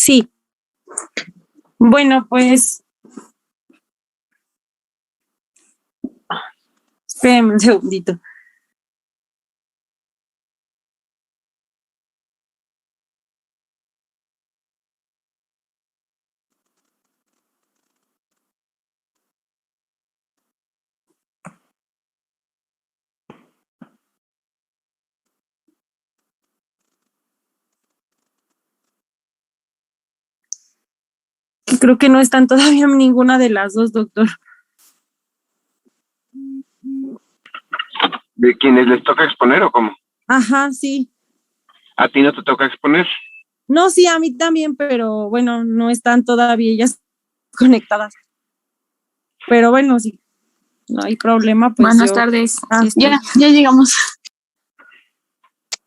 Sí, bueno, pues, espérenme un segundito. Creo que no están todavía ninguna de las dos, doctor. ¿De quienes les toca exponer o cómo? Ajá, sí. ¿A ti no te toca exponer? No, sí, a mí también, pero bueno, no están todavía ellas conectadas. Pero bueno, sí, no hay problema, pues Buenas yo... tardes. Ah, Ya llegamos.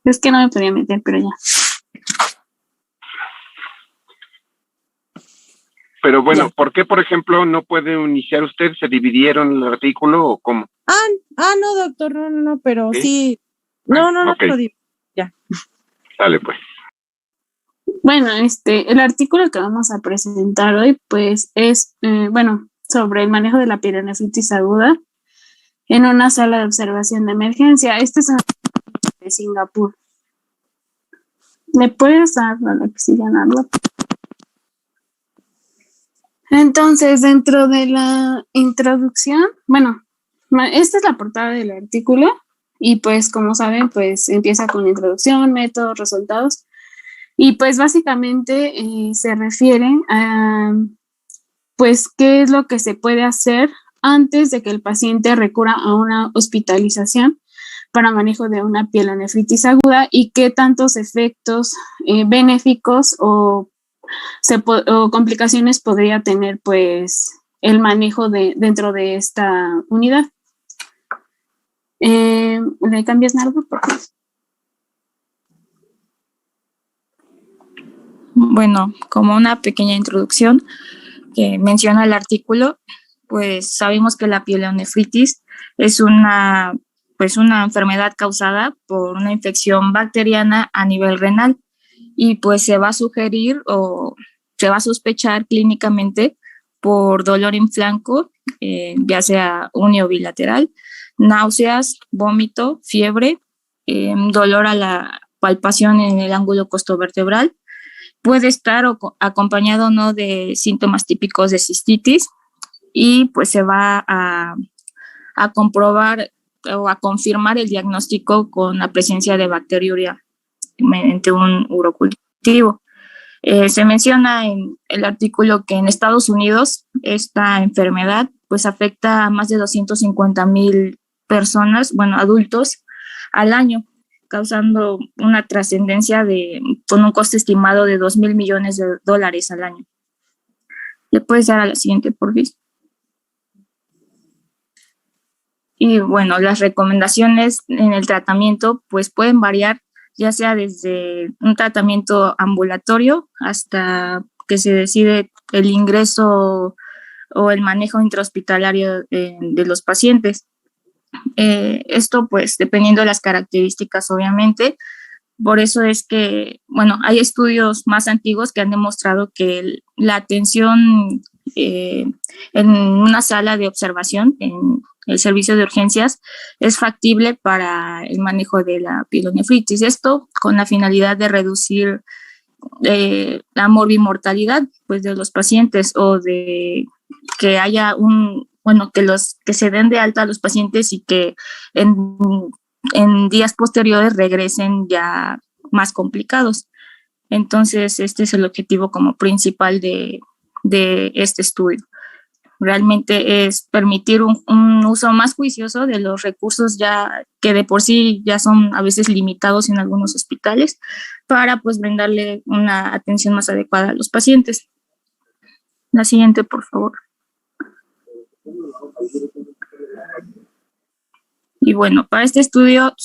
Es que no me podía meter, pero ya. Pero bueno, Ya. ¿por qué, por ejemplo, no puede iniciar usted? ¿Se dividieron el artículo o cómo? No, doctor, no, pero ¿Sí? sí. Bueno, No, okay. lo digo. Ya. Dale, pues. Bueno, el artículo que vamos a presentar hoy, pues, es, sobre el manejo de la pielonefritis aguda en una sala de observación de emergencia. Este es de Singapur. ¿Me puedes dar la que sigan hablando? Entonces, dentro de la introducción, bueno, esta es la portada del artículo y pues como saben, pues empieza con introducción, métodos, resultados y pues básicamente se refieren a pues qué es lo que se puede hacer antes de que el paciente recurra a una hospitalización para manejo de una pielonefritis aguda y qué tantos efectos benéficos o complicaciones podría tener pues el manejo dentro de esta unidad. ¿Le cambias algo? Por favor. Bueno, como una pequeña introducción que menciona el artículo, pues sabemos que la pielonefritis es una enfermedad causada por una infección bacteriana a nivel renal y pues se va a sugerir o se va a sospechar clínicamente por dolor en flanco, ya sea uni o bilateral, náuseas, vómito, fiebre, dolor a la palpación en el ángulo costovertebral. Puede estar acompañado no de síntomas típicos de cistitis y pues se va a comprobar o a confirmar el diagnóstico con la presencia de bacteriuria mediante un urocultivo. Se menciona en el artículo que en Estados Unidos esta enfermedad pues afecta a más de 250,000 personas, adultos al año, causando una trascendencia con un coste estimado de $2,000 millones al año. ¿Le puedes dar a la siguiente, por favor? Y bueno, las recomendaciones en el tratamiento pues pueden variar, ya sea desde un tratamiento ambulatorio hasta que se decide el ingreso o el manejo intrahospitalario de los pacientes. Esto pues dependiendo de las características obviamente. Por eso es que, hay estudios más antiguos que han demostrado que la atención en una sala de observación, en el servicio de urgencias, es factible para el manejo de la pielonefritis. Esto con la finalidad de reducir la morbimortalidad pues, de los pacientes o de que haya que se den de alta a los pacientes y que en días posteriores regresen ya más complicados. Entonces, este es el objetivo como principal de este estudio. Realmente es permitir un uso más juicioso de los recursos ya que de por sí ya son a veces limitados en algunos hospitales para pues brindarle una atención más adecuada a los pacientes. La siguiente, por favor. Y para este estudio,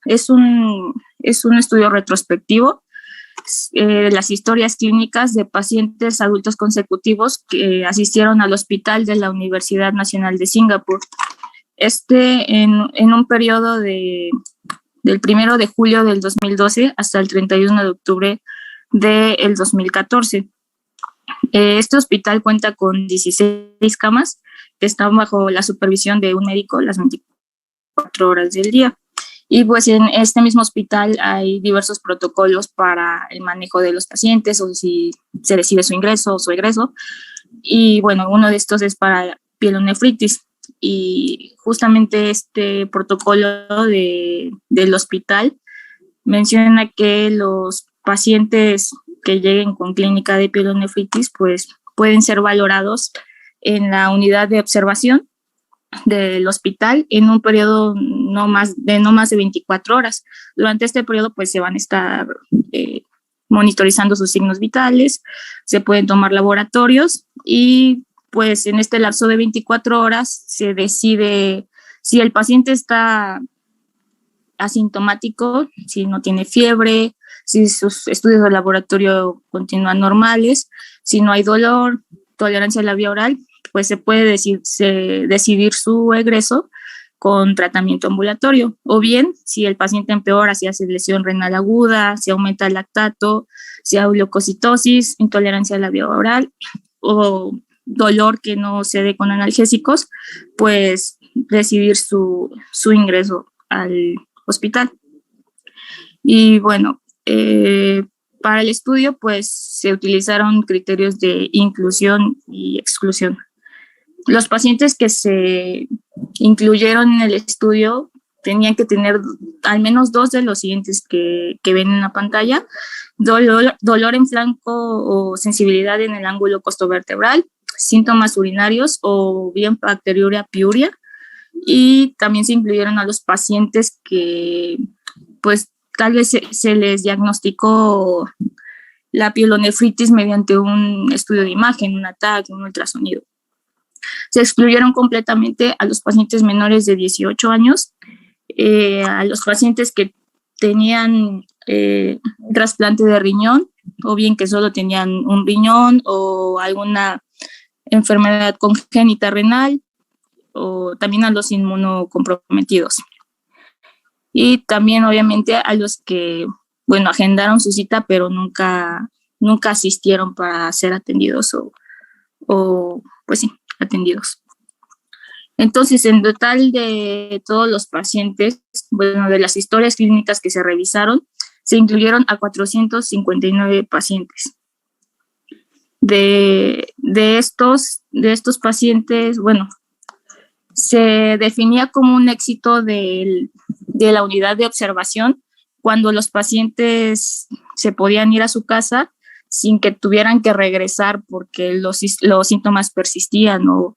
es un estudio retrospectivo, las historias clínicas de pacientes adultos consecutivos que asistieron al hospital de la Universidad Nacional de Singapur. En un periodo del 1 de julio del 2012 hasta el 31 de octubre del 2014. Este hospital cuenta con 16 camas que están bajo la supervisión de un médico las 24 horas del día. Y pues en este mismo hospital hay diversos protocolos para el manejo de los pacientes o si se decide su ingreso o su egreso. Y bueno, uno de estos es para pielonefritis. Y justamente este protocolo del hospital menciona que los pacientes que lleguen con clínica de pielonefritis pues pueden ser valorados en la unidad de observación del hospital en un periodo no más de 24 horas. Durante este periodo pues se van a estar monitorizando sus signos vitales, se pueden tomar laboratorios y pues en este lapso de 24 horas se decide si el paciente está asintomático, si no tiene fiebre, si sus estudios de laboratorio continúan normales, si no hay dolor, tolerancia a la vía oral, pues se puede decidir su egreso con tratamiento ambulatorio. O bien, si el paciente empeora, si hace lesión renal aguda, si aumenta el lactato, si hay leucocitosis, intolerancia a la vía oral o dolor que no se dé con analgésicos, pues decidir su ingreso al hospital. Y bueno, para el estudio, pues se utilizaron criterios de inclusión y exclusión. Los pacientes que se incluyeron en el estudio tenían que tener al menos 2 de los siguientes que ven en la pantalla: dolor en flanco o sensibilidad en el ángulo costovertebral, síntomas urinarios o bien bacteriuria, piuria. Y también se incluyeron a los pacientes que pues tal vez se les diagnosticó la pielonefritis mediante un estudio de imagen, un TAC, un ultrasonido. Se excluyeron completamente a los pacientes menores de 18 años, a los pacientes que tenían trasplante de riñón o bien que solo tenían un riñón o alguna enfermedad congénita renal, o también a los inmunocomprometidos. Y también obviamente a los que, bueno, agendaron su cita pero nunca asistieron para ser atendidos o pues sí, atendidos. Entonces, en total de todos los pacientes, bueno, de las historias clínicas que se revisaron, se incluyeron a 459 pacientes. De estos pacientes, bueno, se definía como un éxito de la unidad de observación cuando los pacientes se podían ir a su casa sin que tuvieran que regresar porque los síntomas persistían, o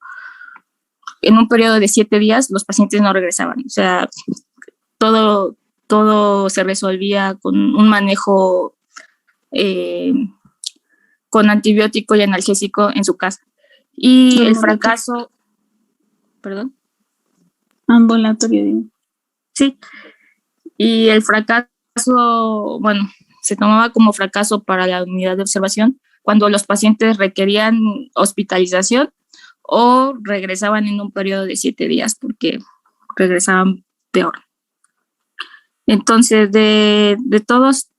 en un periodo de 7 días los pacientes no regresaban. O sea, todo se resolvía con un manejo con antibiótico y analgésico en su casa. Y el fracaso... ¿Perdón? Ambulatorio. Sí. Y el fracaso, bueno, se tomaba como fracaso para la unidad de observación cuando los pacientes requerían hospitalización o regresaban en un periodo de 7 días porque regresaban peor. Entonces, de todos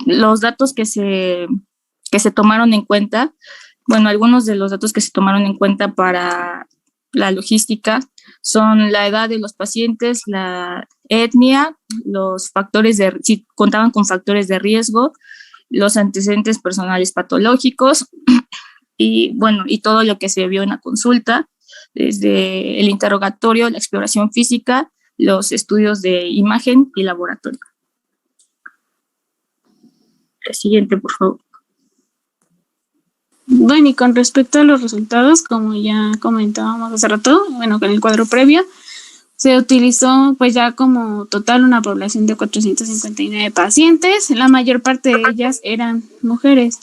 los datos que se tomaron en cuenta, bueno, algunos de los datos que se tomaron en cuenta para la logística son la edad de los pacientes, la etnia, los factores si contaban con factores de riesgo, los antecedentes personales patológicos y bueno, y todo lo que se vio en la consulta, desde el interrogatorio, la exploración física, los estudios de imagen y laboratorio. La siguiente, por favor. Bueno, y con respecto a los resultados, como ya comentábamos hace rato, bueno, con el cuadro previo, se utilizó pues ya como total una población de 459 pacientes, la mayor parte de ellas eran mujeres.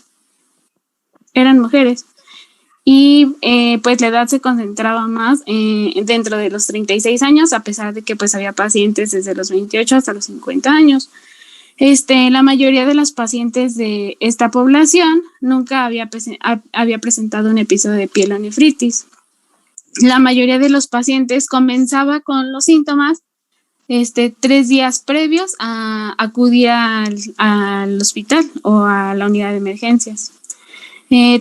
Y pues la edad se concentraba más dentro de los 36 años, a pesar de que pues había pacientes desde los 28 hasta los 50 años. La mayoría de las pacientes de esta población nunca había presentado un episodio de pielonefritis. La mayoría de los pacientes comenzaba con los síntomas 3 días previos a acudir al hospital o a la unidad de emergencias.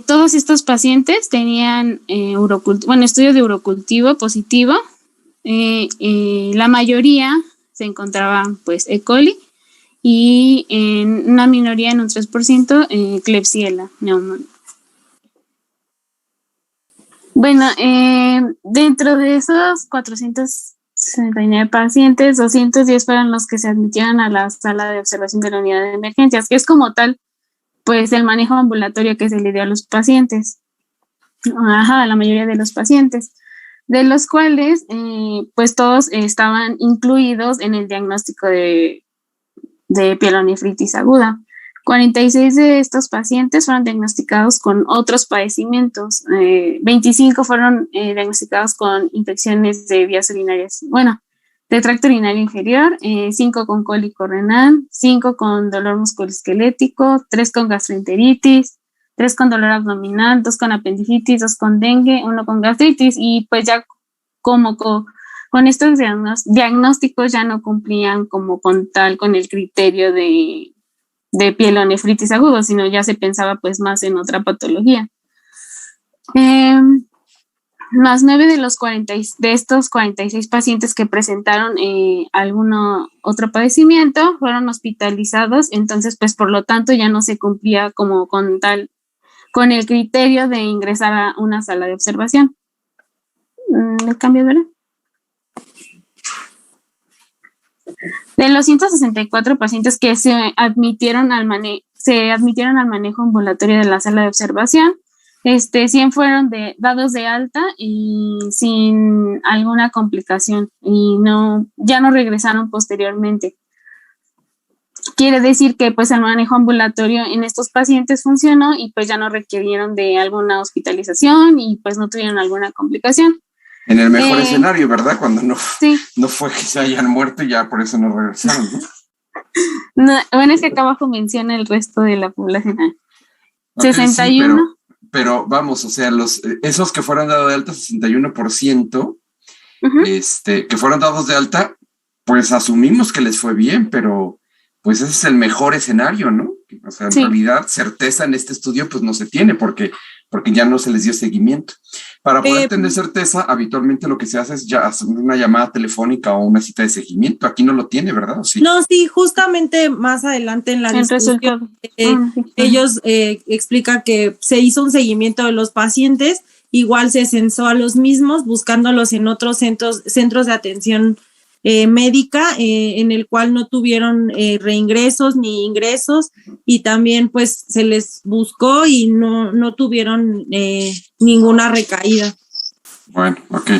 Todos estos pacientes tenían estudios de urocultivo positivo. La mayoría se encontraban pues E. coli y en una minoría, en un 3%, Klebsiella pneumoniae. Bueno, dentro de esos 469 pacientes, 210 fueron los que se admitieron a la sala de observación de la unidad de emergencias, que es como tal, pues el manejo ambulatorio que se le dio a los pacientes, a la mayoría de los pacientes, de los cuales, pues todos estaban incluidos en el diagnóstico de pielonefritis aguda. 46 de estos pacientes fueron diagnosticados con otros padecimientos, 25 fueron diagnosticados con infecciones de vías urinarias, de tracto urinario inferior, 5 con cólico renal, 5 con dolor musculoesquelético, 3 con gastroenteritis, 3 con dolor abdominal, 2 con apendicitis, 2 con dengue, 1 con gastritis, y pues ya como con estos diagnósticos ya no cumplían como con el criterio de pielonefritis agudo, sino ya se pensaba pues más en otra patología. Más 9 de estos 46 pacientes que presentaron alguno otro padecimiento fueron hospitalizados, entonces pues por lo tanto ya no se cumplía como con el criterio de ingresar a una sala de observación. ¿Le cambio, verdad? De los 164 pacientes que se admitieron al manejo ambulatorio de la sala de observación, 100 fueron dados de alta y sin alguna complicación y ya no regresaron posteriormente. Quiere decir que pues el manejo ambulatorio en estos pacientes funcionó y pues ya no requirieron de alguna hospitalización y pues no tuvieron alguna complicación. En el mejor escenario, ¿verdad? Cuando sí. No fue que se hayan muerto y ya por eso no regresaron, ¿no? Bueno, es que acá abajo menciona el resto de la población. Okay, 61. Sí, pero vamos, o sea, esos que fueron dados de alta, 61%, que fueron dados de alta, pues asumimos que les fue bien, pero pues ese es el mejor escenario, ¿no? O sea, en realidad, certeza en este estudio pues no se tiene porque ya no se les dio seguimiento. Para poder tener certeza, habitualmente lo que se hace es ya hacer una llamada telefónica o una cita de seguimiento. Aquí no lo tiene, ¿verdad? ¿O sí? No, sí, justamente más adelante en la discusión, ellos explican que se hizo un seguimiento de los pacientes, igual se censó a los mismos, buscándolos en otros centros de atención médica, en el cual no tuvieron reingresos ni ingresos, y también pues se les buscó y no tuvieron ninguna recaída. Bueno, ok.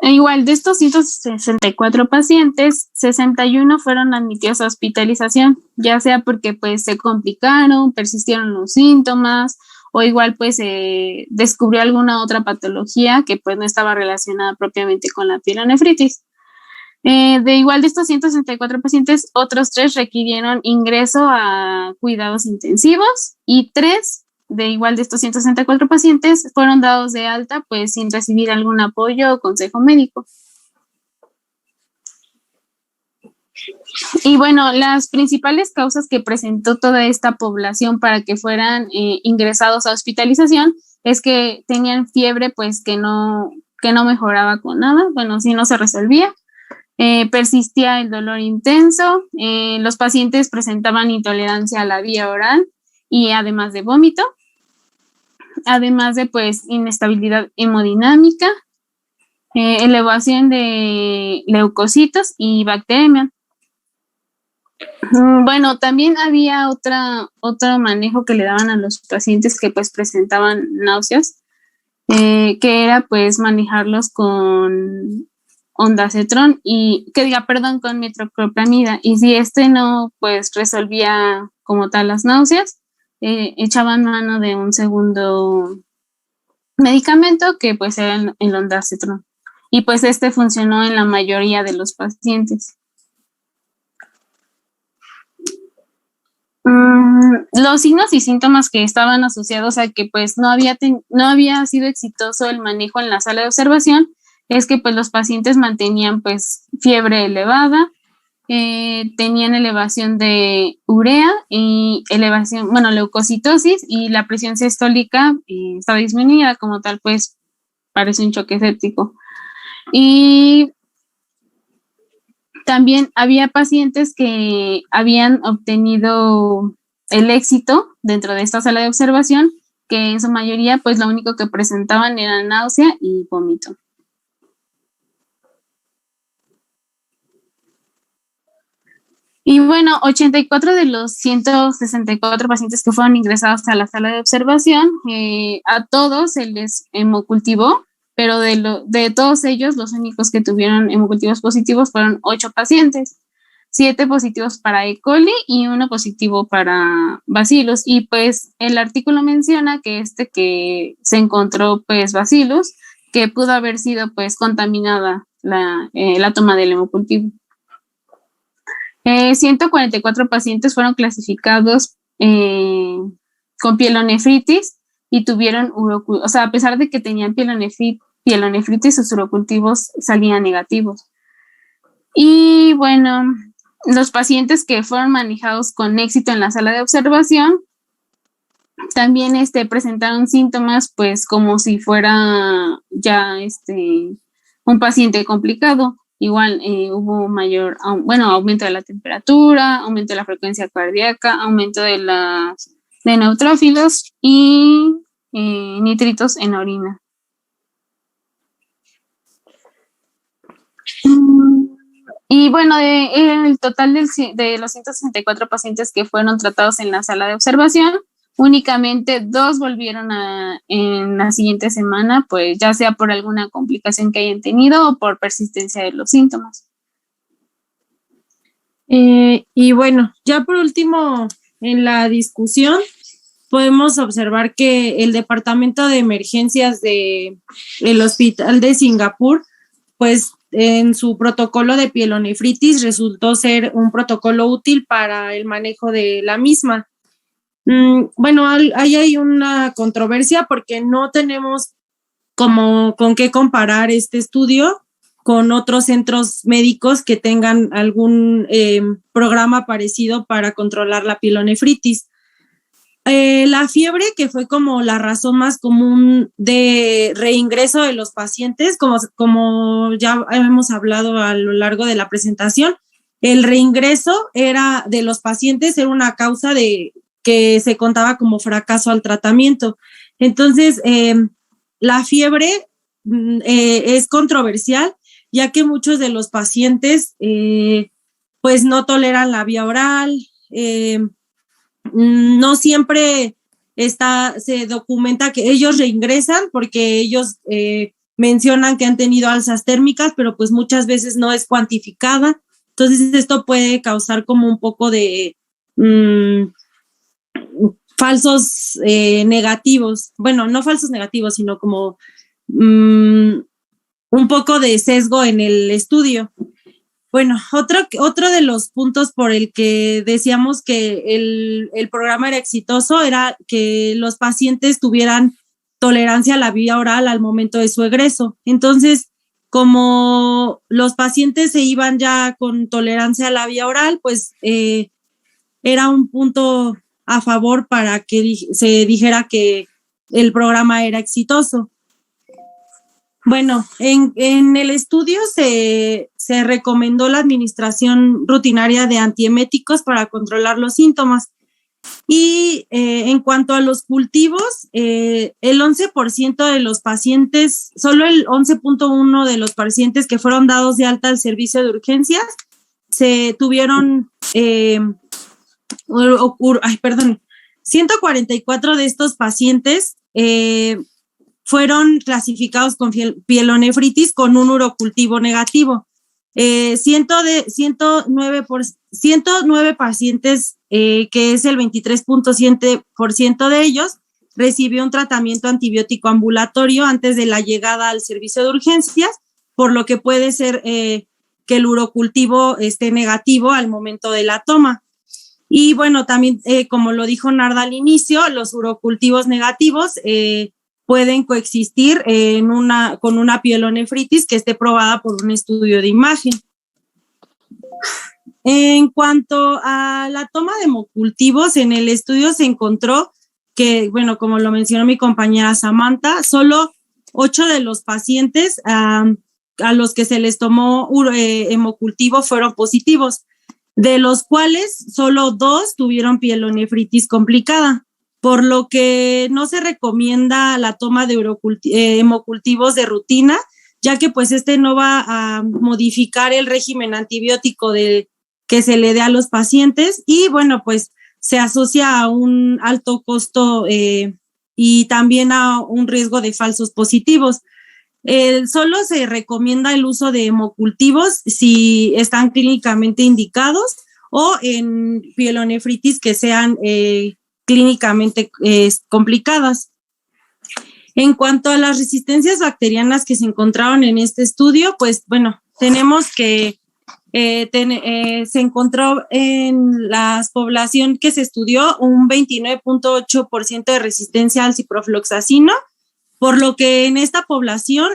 Igual de estos 164 pacientes, 61 fueron admitidos a hospitalización, ya sea porque pues se complicaron, persistieron los síntomas, o igual pues descubrió alguna otra patología que pues no estaba relacionada propiamente con la pielonefritis. De estos 164 pacientes, otros 3 requirieron ingreso a cuidados intensivos y 3 de estos 164 pacientes fueron dados de alta pues sin recibir algún apoyo o consejo médico. Y bueno, las principales causas que presentó toda esta población para que fueran ingresados a hospitalización es que tenían fiebre pues que no mejoraba con nada, si no se resolvía. Persistía el dolor intenso, los pacientes presentaban intolerancia a la vía oral y además de vómito, además de pues inestabilidad hemodinámica, elevación de leucocitos y bacteremia. Bueno, también había otro manejo que le daban a los pacientes que pues presentaban náuseas, que era pues manejarlos con ondansetron con metoclopramida, y si no pues resolvía como tal las náuseas, echaban mano de un segundo medicamento que pues era el ondansetron, y pues funcionó en la mayoría de los pacientes. Los signos y síntomas que estaban asociados a que pues no había sido exitoso el manejo en la sala de observación es que pues los pacientes mantenían pues fiebre elevada, tenían elevación de urea y leucocitosis, y la presión sistólica estaba disminuida. Como tal, pues parece un choque séptico. Y también había pacientes que habían obtenido el éxito dentro de esta sala de observación, que en su mayoría pues lo único que presentaban era náusea y vómito. Y bueno, 84 de los 164 pacientes que fueron ingresados a la sala de observación, a todos se les hemocultivó, pero de todos ellos, los únicos que tuvieron hemocultivos positivos fueron 8 pacientes, 7 positivos para E. coli y 1 positivo para Bacillus. Y pues el artículo menciona que que se encontró pues Bacillus, que pudo haber sido pues contaminada la toma del hemocultivo. 144 pacientes fueron clasificados con pielonefritis y tuvieron urocultivos. O sea, a pesar de que tenían pielonefritis, sus urocultivos salían negativos. Y bueno, los pacientes que fueron manejados con éxito en la sala de observación también presentaron síntomas pues como si fuera ya un paciente complicado. Igual hubo mayor, aumento de la temperatura, aumento de la frecuencia cardíaca, aumento de neutrófilos y nitritos en orina. Y bueno, el total de los 164 pacientes que fueron tratados en la sala de observación, únicamente 2 volvieron en la siguiente semana, pues ya sea por alguna complicación que hayan tenido o por persistencia de los síntomas. Y bueno, ya por último, en la discusión, podemos observar que el Departamento de Emergencias del Hospital de Singapur, pues en su protocolo de pielonefritis resultó ser un protocolo útil para el manejo de la misma. Bueno, ahí hay una controversia porque no tenemos como con qué comparar este estudio con otros centros médicos que tengan algún programa parecido para controlar la pielonefritis. La fiebre, que fue como la razón más común de reingreso de los pacientes, como ya hemos hablado a lo largo de la presentación, el reingreso de los pacientes era una causa que se contaba como fracaso al tratamiento. Entonces, la fiebre es controversial, ya que muchos de los pacientes pues no toleran la vía oral, no siempre se documenta que ellos reingresan porque ellos mencionan que han tenido alzas térmicas, pero pues muchas veces no es cuantificada. Entonces, esto puede causar como un poco de falsos negativos, bueno, no falsos negativos, sino como un poco de sesgo en el estudio. Bueno, otro de los puntos por el que decíamos que el programa era exitoso era que los pacientes tuvieran tolerancia a la vía oral al momento de su egreso. Entonces, como los pacientes se iban ya con tolerancia a la vía oral, pues era un punto a favor para que se dijera que el programa era exitoso. Bueno, en el estudio se recomendó la administración rutinaria de antieméticos para controlar los síntomas. Y en cuanto a los cultivos, el 11% de los pacientes, solo el 11.1% de los pacientes que fueron dados de alta al servicio de urgencias, se tuvieron 144 de estos pacientes fueron clasificados con pielonefritis con un urocultivo negativo. 109 pacientes, que es el 23.7% de ellos, recibió un tratamiento antibiótico ambulatorio antes de la llegada al servicio de urgencias, por lo que puede ser que el urocultivo esté negativo al momento de la toma. Y bueno, también, como lo dijo Narda al inicio, los urocultivos negativos pueden coexistir con una pielonefritis que esté probada por un estudio de imagen. En cuanto a la toma de hemocultivos, en el estudio se encontró que, bueno, como lo mencionó mi compañera Samantha, solo 8 de los pacientes a los que se les tomó hemocultivo fueron positivos, de los cuales solo 2 tuvieron pielonefritis complicada, por lo que no se recomienda la toma de hemocultivos de rutina, ya que pues no va a modificar el régimen antibiótico que se le dé a los pacientes y bueno, pues se asocia a un alto costo y también a un riesgo de falsos positivos. Solo se recomienda el uso de hemocultivos si están clínicamente indicados o en pielonefritis que sean clínicamente complicadas. En cuanto a las resistencias bacterianas que se encontraron en este estudio, pues bueno, tenemos que se encontró en la población que se estudió un 29.8% de resistencia al ciprofloxacino, por lo que en esta población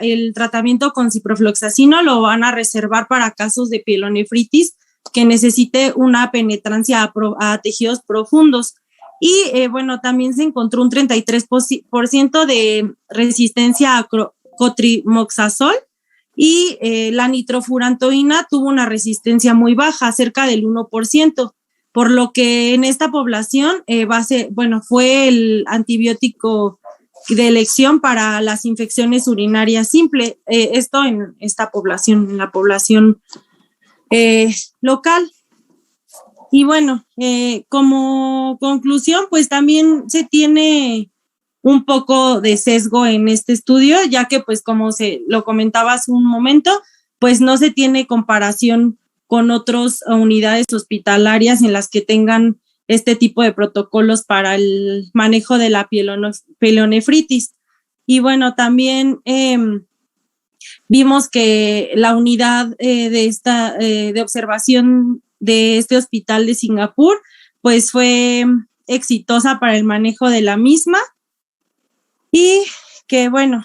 el tratamiento con ciprofloxacino lo van a reservar para casos de pielonefritis que necesite una penetrancia a tejidos profundos. Y bueno, también se encontró un 33% de resistencia a cotrimoxazol y la nitrofurantoína tuvo una resistencia muy baja, cerca del 1%, por lo que en esta población fue el antibiótico de elección para las infecciones urinarias simples, esto en esta población, en la población local. Y bueno, como conclusión, pues también se tiene un poco de sesgo en este estudio, ya que pues como se lo comentaba hace un momento, pues no se tiene comparación con otras unidades hospitalarias en las que tengan este tipo de protocolos para el manejo de la pielonefritis. Y bueno, también vimos que la unidad de observación de este hospital de Singapur, pues fue exitosa para el manejo de la misma. Y que bueno,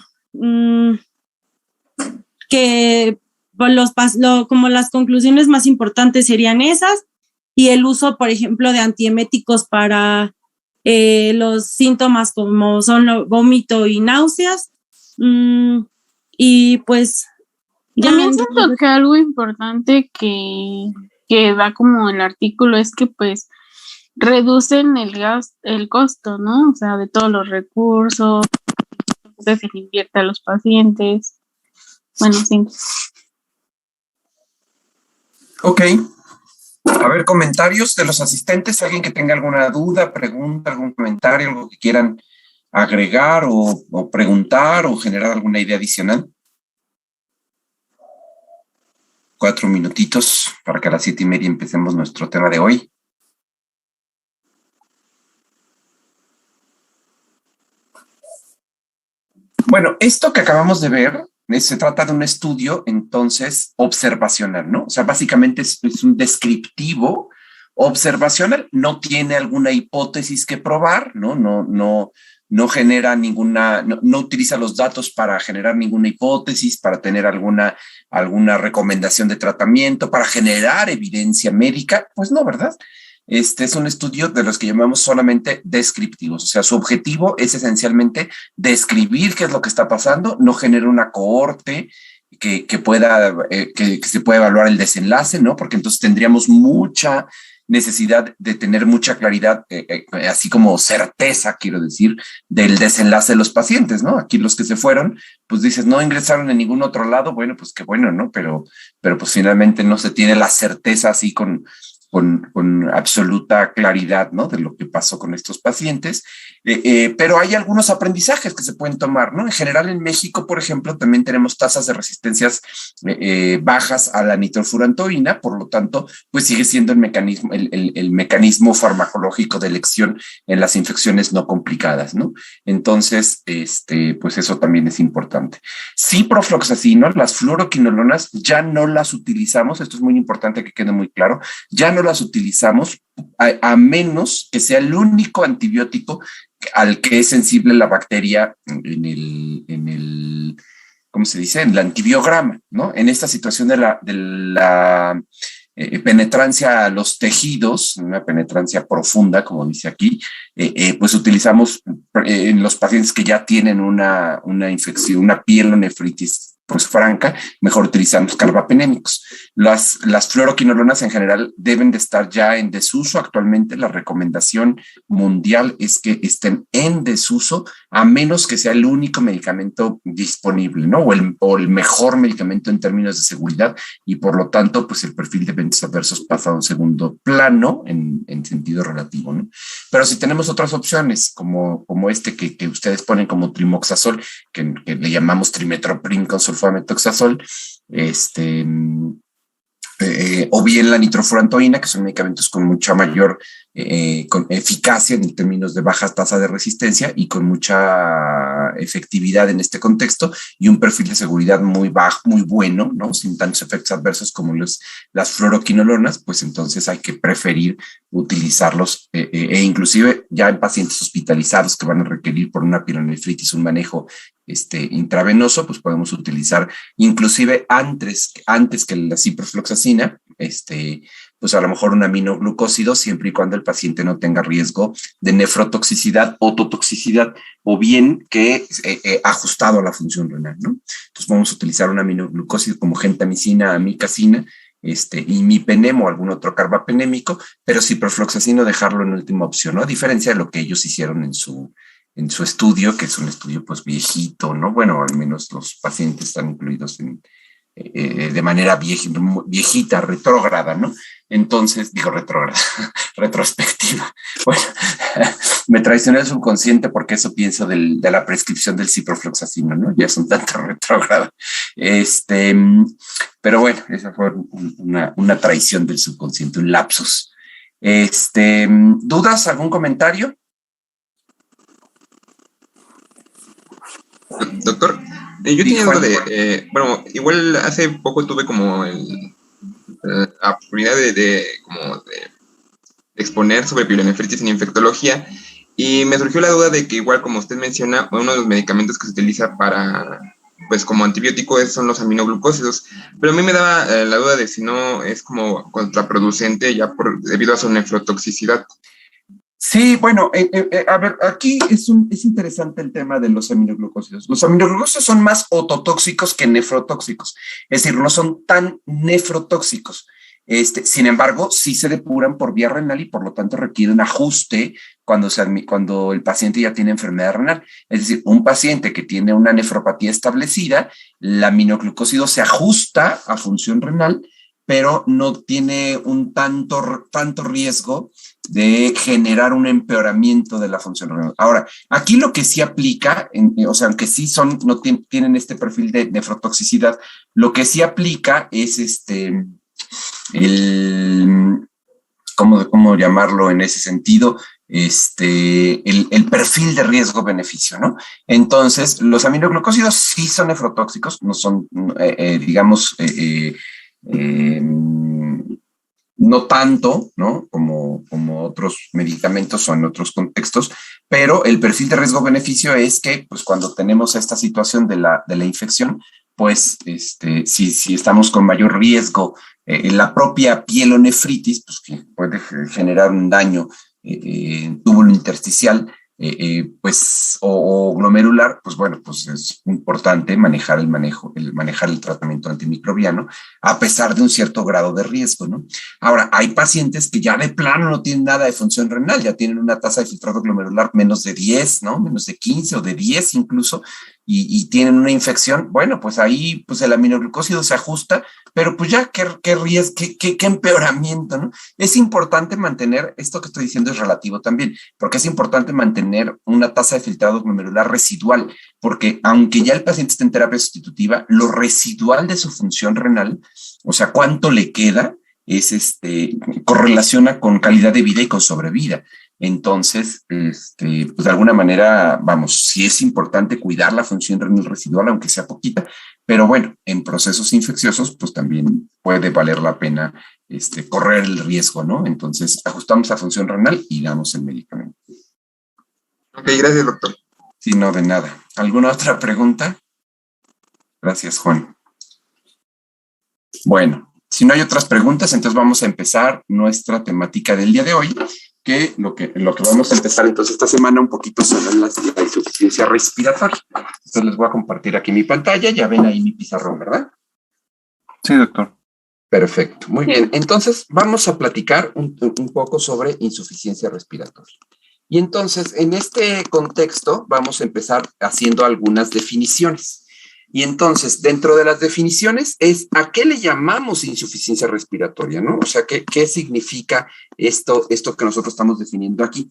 que como las conclusiones más importantes serían esas, y el uso, por ejemplo, de antieméticos para los síntomas como son vómito y náuseas. Y pues también siento que algo importante que da como el artículo es que pues reducen el costo, ¿no? O sea, de todos los recursos que se le invierte a los pacientes. Bueno, sí. Ok. A ver, comentarios de los asistentes. ¿Alguien que tenga alguna duda, pregunta, algún comentario, algo que quieran agregar o preguntar o generar alguna idea adicional? 4 minutitos para que a las 7:30 empecemos nuestro tema de hoy. Bueno, esto que acabamos de ver se trata de un estudio, entonces, observacional, ¿no? O sea, básicamente es un descriptivo observacional, no tiene alguna hipótesis que probar, ¿no? No genera ninguna, no utiliza los datos para generar ninguna hipótesis, para tener alguna recomendación de tratamiento, para generar evidencia médica, pues no, ¿verdad? Este es un estudio de los que llamamos solamente descriptivos, o sea, su objetivo es esencialmente describir qué es lo que está pasando, no genera una cohorte que se pueda evaluar el desenlace, ¿no? Porque entonces tendríamos mucha necesidad de tener mucha claridad, así como certeza, quiero decir, del desenlace de los pacientes, ¿no? Aquí los que se fueron, pues dices, no ingresaron en ningún otro lado, bueno, pues qué bueno, ¿no? Pero pues finalmente no se tiene la certeza así con absoluta claridad, ¿no? De lo que pasó con estos pacientes, pero hay algunos aprendizajes que se pueden tomar, ¿no? En general en México, por ejemplo, también tenemos tasas de resistencias bajas a la nitrofurantoína, por lo tanto, pues sigue siendo el mecanismo farmacológico de elección en las infecciones no complicadas, ¿no? Entonces, pues eso también es importante. Ciprofloxacino, las fluoroquinolonas ya no las utilizamos, esto es muy importante que quede muy claro, ya no no las utilizamos a menos que sea el único antibiótico al que es sensible la bacteria en el ¿cómo se dice? En el antibiograma, ¿no? En esta situación de la penetrancia a los tejidos, una penetrancia profunda, como dice aquí, pues utilizamos en los pacientes que ya tienen una infección, una pielonefritis pues franca, mejor utilizamos carbapenémicos. Las fluoroquinolonas en general deben de estar ya en desuso. Actualmente la recomendación mundial es que estén en desuso, a menos que sea el único medicamento disponible, ¿no? O el mejor medicamento en términos de seguridad, y por lo tanto, pues el perfil de eventos adversos pasa a un segundo plano en sentido relativo, ¿no? Pero si tenemos otras opciones, como este que ustedes ponen como trimoxazol, que le llamamos trimetoprim con sulfametoxazol, o bien la nitrofurantoína, que son medicamentos con mucha mayor con eficacia en términos de baja tasa de resistencia y con mucha efectividad en este contexto, y un perfil de seguridad muy bajo, muy bueno, ¿no? Sin tantos efectos adversos como las fluoroquinolonas, pues entonces hay que preferir utilizarlos e inclusive ya en pacientes hospitalizados que van a requerir por una pielonefritis un manejo intravenoso, pues podemos utilizar inclusive antes que la ciprofloxacina, pues a lo mejor un aminoglucósido, siempre y cuando el paciente no tenga riesgo de nefrotoxicidad, ototoxicidad, o bien que ajustado a la función renal, ¿no? Entonces podemos utilizar un aminoglucósido como gentamicina, amicacina, imipenem o algún otro carbapenémico, pero ciprofloxacino dejarlo en última opción, ¿no? A diferencia de lo que ellos hicieron en su estudio, que es un estudio pues viejito, ¿no? Bueno, al menos los pacientes están incluidos de manera viejita, retrógrada, ¿no? Entonces, digo retrógrada, retrospectiva. Bueno, me traicioné el subconsciente porque eso pienso de la prescripción del ciprofloxacino, ¿no? Ya es un tanto retrógrada. Pero bueno, esa fue una traición del subconsciente, un lapsus. ¿Dudas? ¿Algún comentario? Doctor, yo tenía duda de, bueno, igual hace poco tuve como la oportunidad de exponer sobre pielonefritis en infectología, y me surgió la duda de que igual, como usted menciona, uno de los medicamentos que se utiliza para, pues como antibiótico son los aminoglucósidos, pero a mí me daba la duda de si no es como contraproducente ya debido a su nefrotoxicidad. Sí, bueno, a ver, aquí es interesante el tema de los aminoglucósidos. Los aminoglucósidos son más ototóxicos que nefrotóxicos, es decir, no son tan nefrotóxicos. Sin embargo, sí se depuran por vía renal y por lo tanto requieren ajuste cuando el paciente ya tiene enfermedad renal. Es decir, un paciente que tiene una nefropatía establecida, el aminoglucósido se ajusta a función renal, pero no tiene un tanto riesgo de generar un empeoramiento de la función renal. Ahora, aquí lo que sí aplica, o sea, aunque sí no tienen este perfil de nefrotoxicidad, lo que sí aplica es ¿cómo llamarlo en ese sentido? El perfil de riesgo-beneficio, ¿no? Entonces, los aminoglucósidos sí son nefrotóxicos, no son, digamos, no tanto, ¿no? Como otros medicamentos o en otros contextos, pero el perfil de riesgo-beneficio es que, pues, cuando tenemos esta situación de la infección, pues, si estamos con mayor riesgo, la propia pielonefritis, pues, que puede generar un daño en túbulo intersticial, pues, o glomerular, pues bueno, pues es importante manejar el tratamiento antimicrobiano a pesar de un cierto grado de riesgo, ¿no? Ahora, hay pacientes que ya de plano no tienen nada de función renal, ya tienen una tasa de filtrado glomerular menos de 10, ¿no? Menos de 15 o de 10 incluso, y tienen una infección. Bueno, pues ahí pues el aminoglucósido se ajusta, pero pues ya qué riesgo, qué empeoramiento, ¿no? Es importante mantener, esto que estoy diciendo es relativo también, porque es importante mantener una tasa de filtrado glomerular residual, porque aunque ya el paciente esté en terapia sustitutiva, lo residual de su función renal, o sea, cuánto le queda, correlaciona con calidad de vida y con sobrevida. Entonces, pues de alguna manera, vamos, sí es importante cuidar la función renal residual, aunque sea poquita, pero bueno, en procesos infecciosos, pues también puede valer la pena correr el riesgo, ¿no? Entonces, ajustamos la función renal y damos el medicamento. Ok, gracias, doctor. Sí, no, de nada. ¿Alguna otra pregunta? Gracias, Juan. Bueno, si no hay otras preguntas, entonces vamos a empezar nuestra temática del día de hoy, que lo que vamos a empezar entonces esta semana un poquito sobre la insuficiencia respiratoria. Entonces les voy a compartir aquí mi pantalla, ya ven ahí mi pizarrón, ¿verdad? Sí, doctor. Perfecto, muy bien. Entonces vamos a platicar un poco sobre insuficiencia respiratoria. Y entonces, en este contexto, vamos a empezar haciendo algunas definiciones. Y entonces, dentro de las definiciones es ¿a qué le llamamos insuficiencia respiratoria, no? O sea, ¿qué significa esto que nosotros estamos definiendo aquí?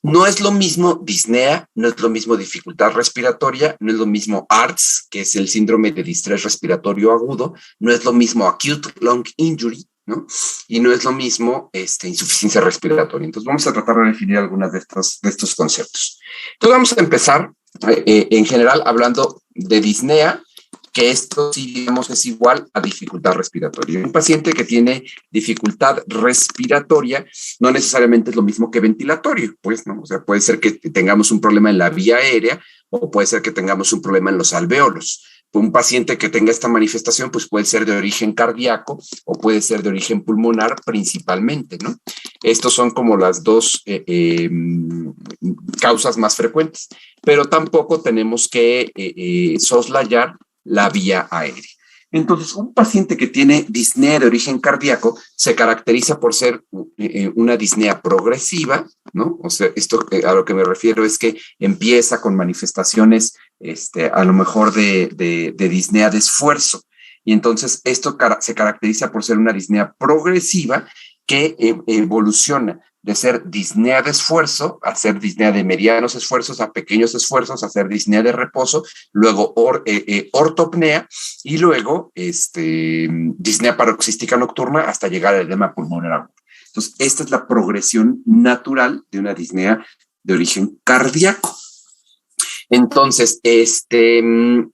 No es lo mismo disnea, no es lo mismo dificultad respiratoria, no es lo mismo ARDS, que es el síndrome de distrés respiratorio agudo, no es lo mismo acute lung injury, ¿no? Y no es lo mismo insuficiencia respiratoria. Entonces vamos a tratar de definir algunas de estos conceptos. Entonces vamos a empezar en general hablando de disnea, que esto sí, digamos, es igual a dificultad respiratoria. Un paciente que tiene dificultad respiratoria no necesariamente es lo mismo que ventilatorio, pues, ¿no? O sea, puede ser que tengamos un problema en la vía aérea o puede ser que tengamos un problema en los alvéolos. Un paciente que tenga esta manifestación, pues puede ser de origen cardíaco o puede ser de origen pulmonar principalmente, ¿no? Estos son como las dos causas más frecuentes, pero tampoco tenemos que soslayar la vía aérea. Entonces, un paciente que tiene disnea de origen cardíaco se caracteriza por ser una disnea progresiva, ¿no? O sea, esto a lo que me refiero es que empieza con manifestaciones, a lo mejor de disnea de esfuerzo. Y entonces, esto se caracteriza por ser una disnea progresiva que evoluciona de ser disnea de esfuerzo a ser disnea de medianos esfuerzos a pequeños esfuerzos, a ser disnea de reposo, luego ortopnea y luego disnea paroxística nocturna hasta llegar al edema pulmonar agudo. Entonces, esta es la progresión natural de una disnea de origen cardíaco. Entonces, en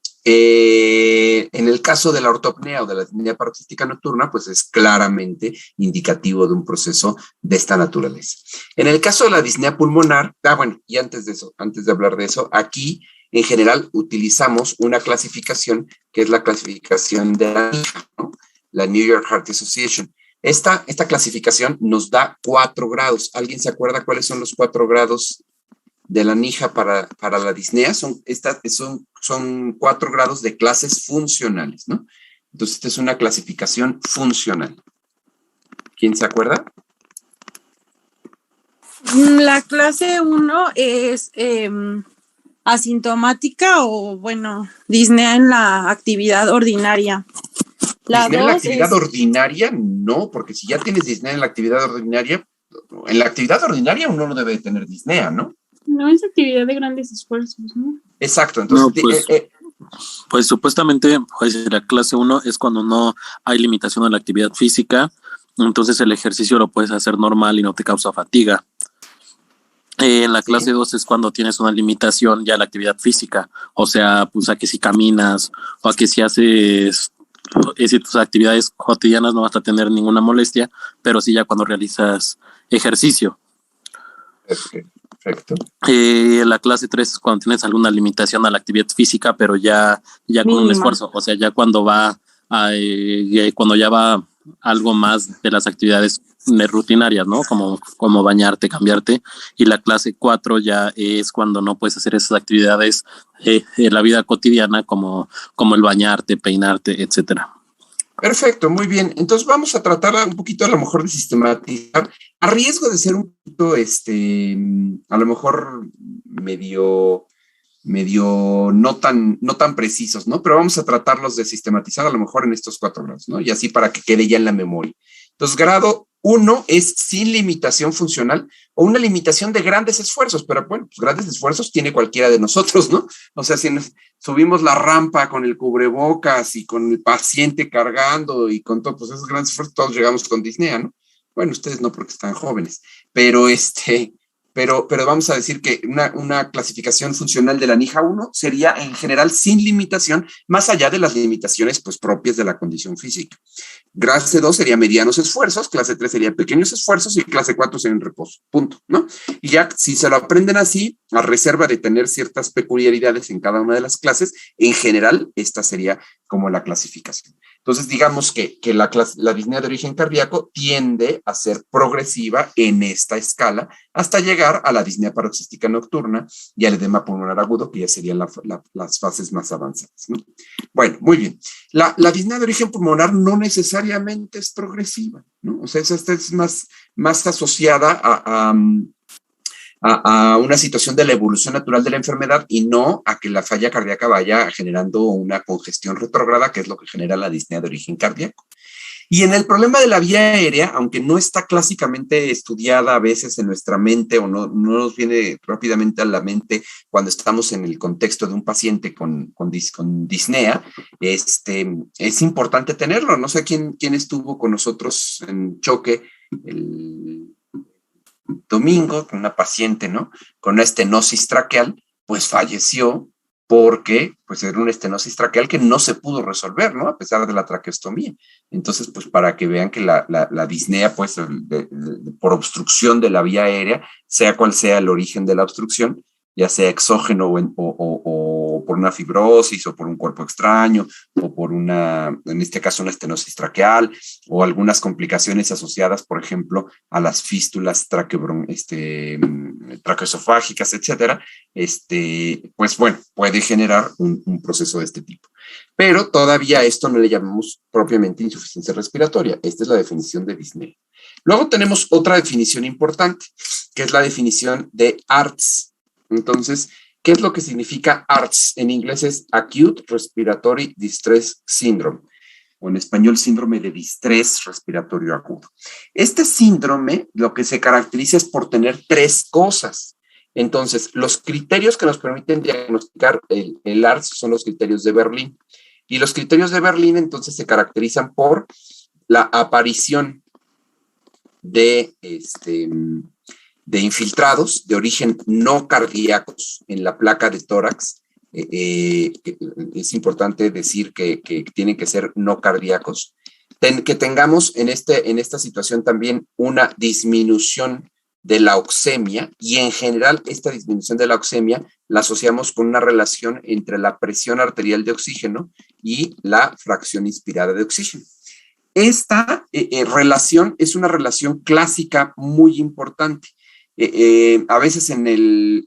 el caso de la ortopnea o de la disnea paroxística nocturna, pues es claramente indicativo de un proceso de esta naturaleza. En el caso de la disnea pulmonar, y antes de hablar de eso, aquí en general utilizamos una clasificación que es la clasificación de la NYHA, ¿no? La New York Heart Association. Esta clasificación nos da 4 grados. ¿Alguien se acuerda cuáles son los 4 grados de la NYHA para la disnea? Son 4 grados de clases funcionales, ¿no? Entonces, esta es una clasificación funcional. ¿Quién se acuerda? La clase 1 es asintomática o, disnea en la actividad ordinaria. ¿Disnea en la actividad ordinaria? No, porque si ya tienes disnea en la actividad ordinaria uno no debe de tener disnea, ¿no? No es actividad de grandes esfuerzos, ¿no? Exacto, entonces... No, pues supuestamente la clase 1 es cuando no hay limitación en la actividad física, entonces el ejercicio lo puedes hacer normal y no te causa fatiga. En la clase 2 es cuando tienes una limitación ya en la actividad física, o sea, pues a que si caminas o a que si haces tus actividades cotidianas no vas a tener ninguna molestia, pero sí ya cuando realizas ejercicio. Perfecto. La clase 3 es cuando tienes alguna limitación a la actividad física, pero ya con un esfuerzo, o sea, ya cuando ya va algo más de las actividades rutinarias, ¿no? Como bañarte, cambiarte. Y la clase 4 ya es cuando no puedes hacer esas actividades en la vida cotidiana, como el bañarte, peinarte, etcétera. Perfecto, muy bien. Entonces vamos a tratar un poquito a lo mejor de sistematizar, a riesgo de ser un poquito, a lo mejor medio no tan precisos, ¿no? Pero vamos a tratarlos de sistematizar a lo mejor en estos 4 grados, ¿no? Y así para que quede ya en la memoria. Entonces, grado 1 es sin limitación funcional o una limitación de grandes esfuerzos, pero bueno, pues grandes esfuerzos tiene cualquiera de nosotros, ¿no? O sea, si subimos la rampa con el cubrebocas y con el paciente cargando y con todo, pues esos grandes esfuerzos todos llegamos con disnea, ¿no? Bueno, ustedes no porque están jóvenes, pero pero vamos a decir que una clasificación funcional de la NIJA 1 sería en general sin limitación, más allá de las limitaciones pues propias de la condición física. Clase 2 sería medianos esfuerzos, clase 3 sería pequeños esfuerzos y clase 4 sería en reposo, punto, ¿no? Y ya si se lo aprenden así, a reserva de tener ciertas peculiaridades en cada una de las clases, en general esta sería como la clasificación. Entonces, digamos que la disnea de origen cardíaco tiende a ser progresiva en esta escala hasta llegar a la disnea paroxística nocturna y al edema pulmonar agudo, que ya serían las fases más avanzadas, ¿no? Bueno, muy bien. La disnea de origen pulmonar no necesariamente es progresiva, ¿no? O sea, esta es más asociada a una situación de la evolución natural de la enfermedad y no a que la falla cardíaca vaya generando una congestión retrógrada, que es lo que genera la disnea de origen cardíaco. Y en el problema de la vía aérea, aunque no está clásicamente estudiada a veces en nuestra mente o no nos viene rápidamente a la mente cuando estamos en el contexto de un paciente con disnea, es importante tenerlo. No sé quién estuvo con nosotros en choque el domingo con una paciente, ¿no? Con una estenosis traqueal, pues falleció porque pues era una estenosis traqueal que no se pudo resolver, ¿no? A pesar de la traqueostomía. Entonces, pues para que vean que la disnea, pues por obstrucción de la vía aérea, sea cual sea el origen de la obstrucción, ya sea exógeno o por una fibrosis o por un cuerpo extraño o por en este caso una estenosis traqueal o algunas complicaciones asociadas, por ejemplo, a las fístulas traqueosofágicas, etcétera, pues bueno, puede generar un proceso de este tipo. Pero todavía a esto no le llamamos propiamente insuficiencia respiratoria. Esta es la definición de disnea. Luego tenemos otra definición importante, que es la definición de ARDS. Entonces, ¿qué es lo que significa ARDS? En inglés es Acute Respiratory Distress Syndrome, o en español síndrome de distrés respiratorio agudo. Este síndrome lo que se caracteriza es por tener tres cosas. Entonces, los criterios que nos permiten diagnosticar el ARDS son los criterios de Berlín. Y los criterios de Berlín entonces se caracterizan por la aparición de infiltrados de origen no cardíacos en la placa de tórax. Es importante decir que tienen que ser no cardíacos. Que tengamos en esta situación también una disminución de la oxemia, y en general esta disminución de la oxemia la asociamos con una relación entre la presión arterial de oxígeno y la fracción inspirada de oxígeno. Esta relación es una relación clásica muy importante. A veces en el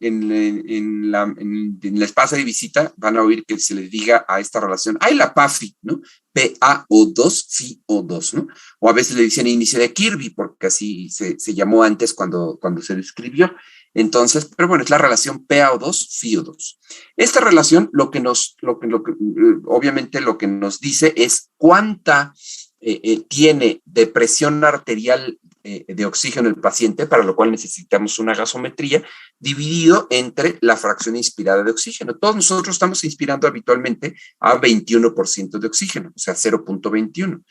espacio de visita van a oír que se le diga a esta relación, ¡ay, la PAFI!, ¿no? PaO2, FiO2, ¿no? O a veces le dicen índice de Kirby, porque así se llamó antes cuando se lo escribió. Entonces, pero bueno, es la relación PaO2, FiO2. Esta relación obviamente lo que nos dice es cuánta tiene de presión arterial de oxígeno el paciente, para lo cual necesitamos una gasometría, dividido entre la fracción inspirada de oxígeno. Todos nosotros estamos inspirando habitualmente a 21% de oxígeno, o sea, 0.21,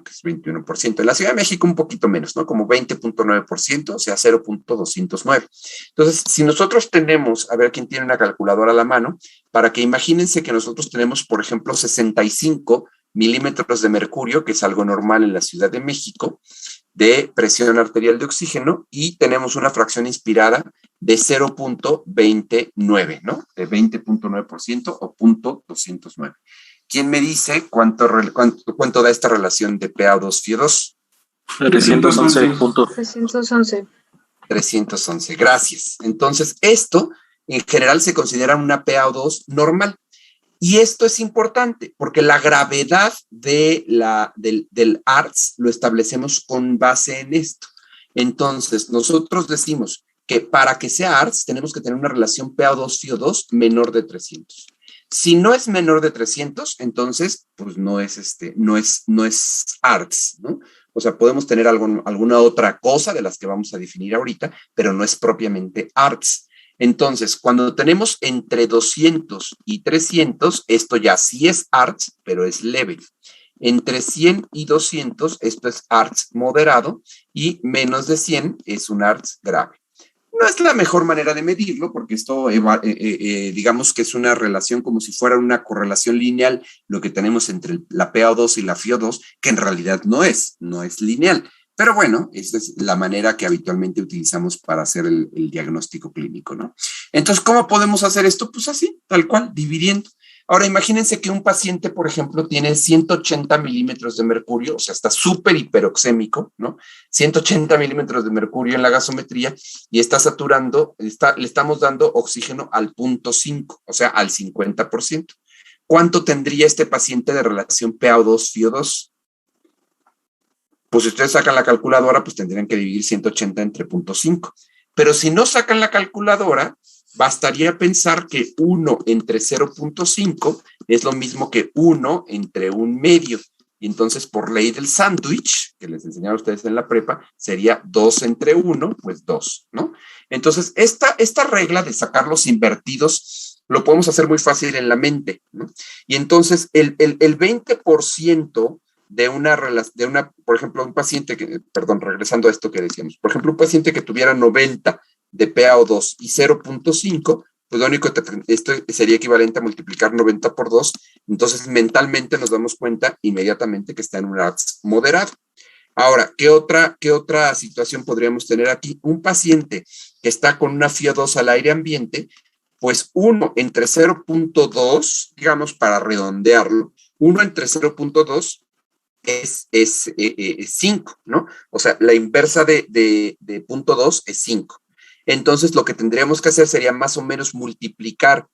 que es 21%. En la Ciudad de México un poquito menos, ¿no? Como 20.9%, o sea, 0.209. Entonces, si nosotros tenemos, a ver quién tiene una calculadora a la mano, para que imagínense que nosotros tenemos, por ejemplo, 65 milímetros de mercurio, que es algo normal en la Ciudad de México, de presión arterial de oxígeno, y tenemos una fracción inspirada de 0.29, ¿no? De 20.9% o 0.209. ¿Quién me dice cuánto da esta relación de PaO2-FiO2? 311. Gracias. Entonces, esto en general se considera una PaO2 normal. Y esto es importante porque la gravedad del ARDS lo establecemos con base en esto. Entonces, nosotros decimos que para que sea ARDS tenemos que tener una relación PaO2-FiO2 menor de 300. Si no es menor de 300, entonces, pues no es ARDS, ¿no? O sea, podemos tener alguna otra cosa de las que vamos a definir ahorita, pero no es propiamente ARDS. Entonces, cuando tenemos entre 200 y 300, esto ya sí es ARDS, pero es leve. Entre 100 y 200, esto es ARDS moderado, y menos de 100 es un ARDS grave. No es la mejor manera de medirlo, porque esto, digamos que es una relación como si fuera una correlación lineal, lo que tenemos entre la PaO2 y la FiO2, que en realidad no es lineal. Pero bueno, esta es la manera que habitualmente utilizamos para hacer el diagnóstico clínico, ¿no? Entonces, ¿cómo podemos hacer esto? Pues así, tal cual, dividiendo. Ahora, imagínense que un paciente, por ejemplo, tiene 180 milímetros de mercurio, o sea, está súper hiperoxémico, ¿no? 180 milímetros de mercurio en la gasometría y está saturando, le estamos dando oxígeno al 0.5, o sea, al 50%. ¿Cuánto tendría este paciente de relación PaO2-FiO2? Pues si ustedes sacan la calculadora, pues tendrían que dividir 180 entre 0.5. Pero si no sacan la calculadora, bastaría pensar que 1 entre 0.5 es lo mismo que 1 entre 1/2. Y entonces, por ley del sándwich, que les enseñaron a ustedes en la prepa, sería 2 entre 1, pues 2, ¿no? Entonces, esta regla de sacar los invertidos lo podemos hacer muy fácil en la mente, ¿no? Y entonces, el 20% de una, por ejemplo, un paciente que, perdón, regresando a esto que decíamos, por ejemplo, un paciente que tuviera 90 de PaO2 y 0.5, pues lo único que esto sería equivalente a multiplicar 90 por 2, entonces mentalmente nos damos cuenta inmediatamente que está en un ARTS moderado. Ahora, ¿qué otra situación podríamos tener aquí? Un paciente que está con una FiO2 al aire ambiente, pues 1 entre 0.2, digamos para redondearlo, 1 entre 0.2 es 5, ¿no? O sea, la inversa de 0.2 es 5. Entonces, lo que tendríamos que hacer sería más o menos multiplicar,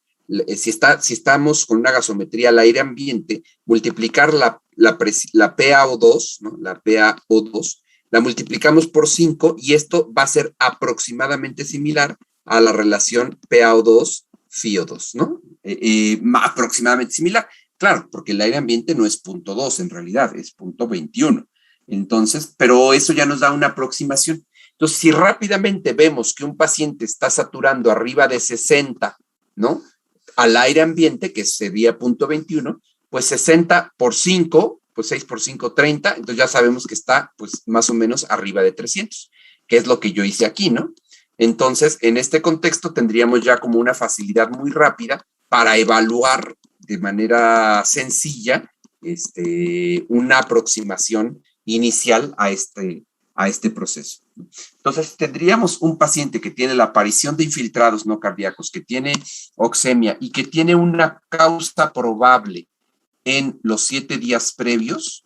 si estamos con una gasometría al aire ambiente, multiplicar la PaO2, ¿no? La PaO2, la multiplicamos por 5 y esto va a ser aproximadamente similar a la relación PaO2-FiO2, ¿no? Aproximadamente similar. Claro, porque el aire ambiente no es 0.2 en realidad, es 0.21. Entonces, pero eso ya nos da una aproximación. Entonces, si rápidamente vemos que un paciente está saturando arriba de 60, ¿no? Al aire ambiente, que sería 0.21, pues 60 por 5, pues 6 por 5, 30, entonces ya sabemos que está, pues, más o menos arriba de 300, que es lo que yo hice aquí, ¿no? Entonces, en este contexto tendríamos ya como una facilidad muy rápida para evaluar de manera sencilla una aproximación inicial a este proceso. Entonces, tendríamos un paciente que tiene la aparición de infiltrados no cardíacos, que tiene oxemia y que tiene una causa probable en los 7 días previos,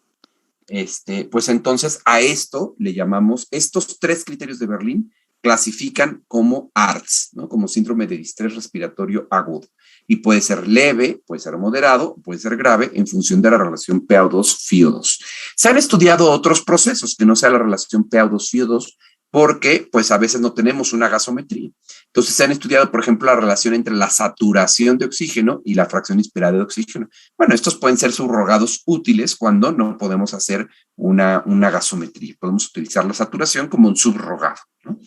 pues entonces a esto le llamamos, estos 3 criterios de Berlín clasifican como ARDS, ¿no? Como síndrome de distrés respiratorio agudo. Y puede ser leve, puede ser moderado, puede ser grave en función de la relación PaO2-FiO2. Se han estudiado otros procesos que no sea la relación PaO2-FiO2 porque pues a veces no tenemos una gasometría. Entonces se han estudiado, por ejemplo, la relación entre la saturación de oxígeno y la fracción inspirada de oxígeno. Bueno, estos pueden ser subrogados útiles cuando no podemos hacer una gasometría. Podemos utilizar la saturación como un subrogado, ¿no?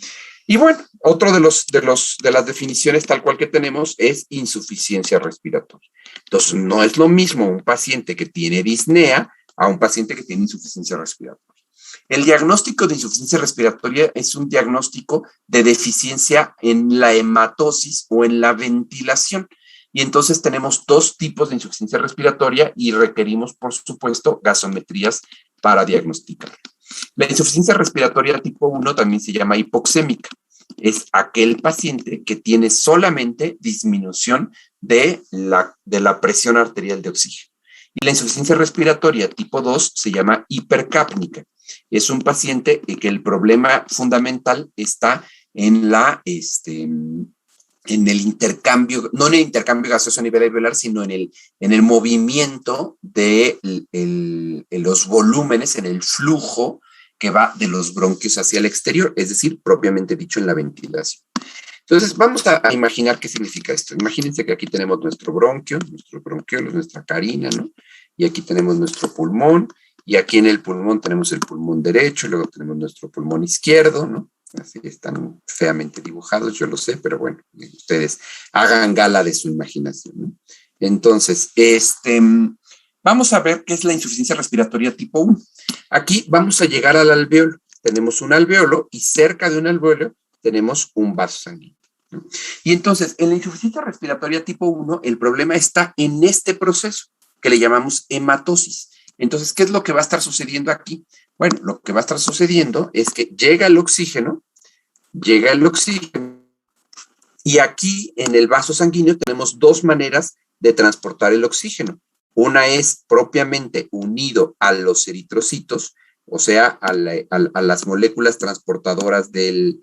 Y bueno, otro de las definiciones tal cual que tenemos es insuficiencia respiratoria. Entonces, no es lo mismo un paciente que tiene disnea a un paciente que tiene insuficiencia respiratoria. El diagnóstico de insuficiencia respiratoria es un diagnóstico de deficiencia en la hematosis o en la ventilación. Y entonces tenemos 2 tipos de insuficiencia respiratoria y requerimos, por supuesto, gasometrías para diagnosticar. La insuficiencia respiratoria tipo 1 también se llama hipoxémica. Es aquel paciente que tiene solamente disminución de la presión arterial de oxígeno. Y la insuficiencia respiratoria tipo 2 se llama hipercápnica. Es un paciente que el problema fundamental está en el intercambio, no en el intercambio gaseoso a nivel alveolar, sino en el movimiento de los volúmenes, en el flujo que va de los bronquios hacia el exterior, es decir, propiamente dicho en la ventilación. Entonces, vamos a imaginar qué significa esto. Imagínense que aquí tenemos nuestro bronquio, nuestros bronquiolos, nuestra carina, ¿no? Y aquí tenemos nuestro pulmón, y aquí en el pulmón tenemos el pulmón derecho, y luego tenemos nuestro pulmón izquierdo, ¿no? Así están feamente dibujados, yo lo sé, pero bueno, ustedes hagan gala de su imaginación, ¿no? Entonces, vamos a ver qué es la insuficiencia respiratoria tipo 1. Aquí vamos a llegar al alveolo. Tenemos un alveolo y cerca de un alveolo tenemos un vaso sanguíneo, ¿no? Y entonces, en la insuficiencia respiratoria tipo 1, el problema está en este proceso que le llamamos hematosis. Entonces, ¿qué es lo que va a estar sucediendo aquí? Bueno, lo que va a estar sucediendo es que llega el oxígeno, y aquí en el vaso sanguíneo tenemos dos maneras de transportar el oxígeno. Una es propiamente unido a los eritrocitos, o sea, a las moléculas transportadoras del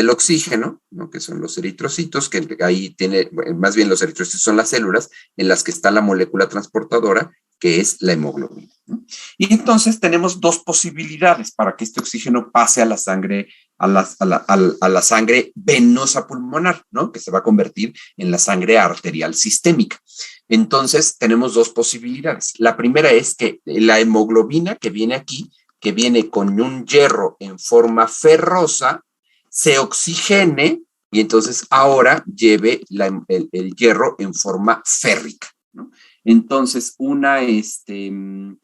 oxígeno, ¿no? Que son los eritrocitos, que ahí tiene, más bien los eritrocitos son las células en las que está la molécula transportadora, que es la hemoglobina, ¿no? Y entonces tenemos dos posibilidades para que este oxígeno pase a la sangre, a la sangre venosa pulmonar, ¿no? Que se va a convertir en la sangre arterial sistémica. Entonces tenemos dos posibilidades. La primera es que la hemoglobina que viene aquí, que viene con un hierro en forma ferrosa, se oxigene y entonces ahora lleve el hierro en forma férrica, ¿no? Entonces, lo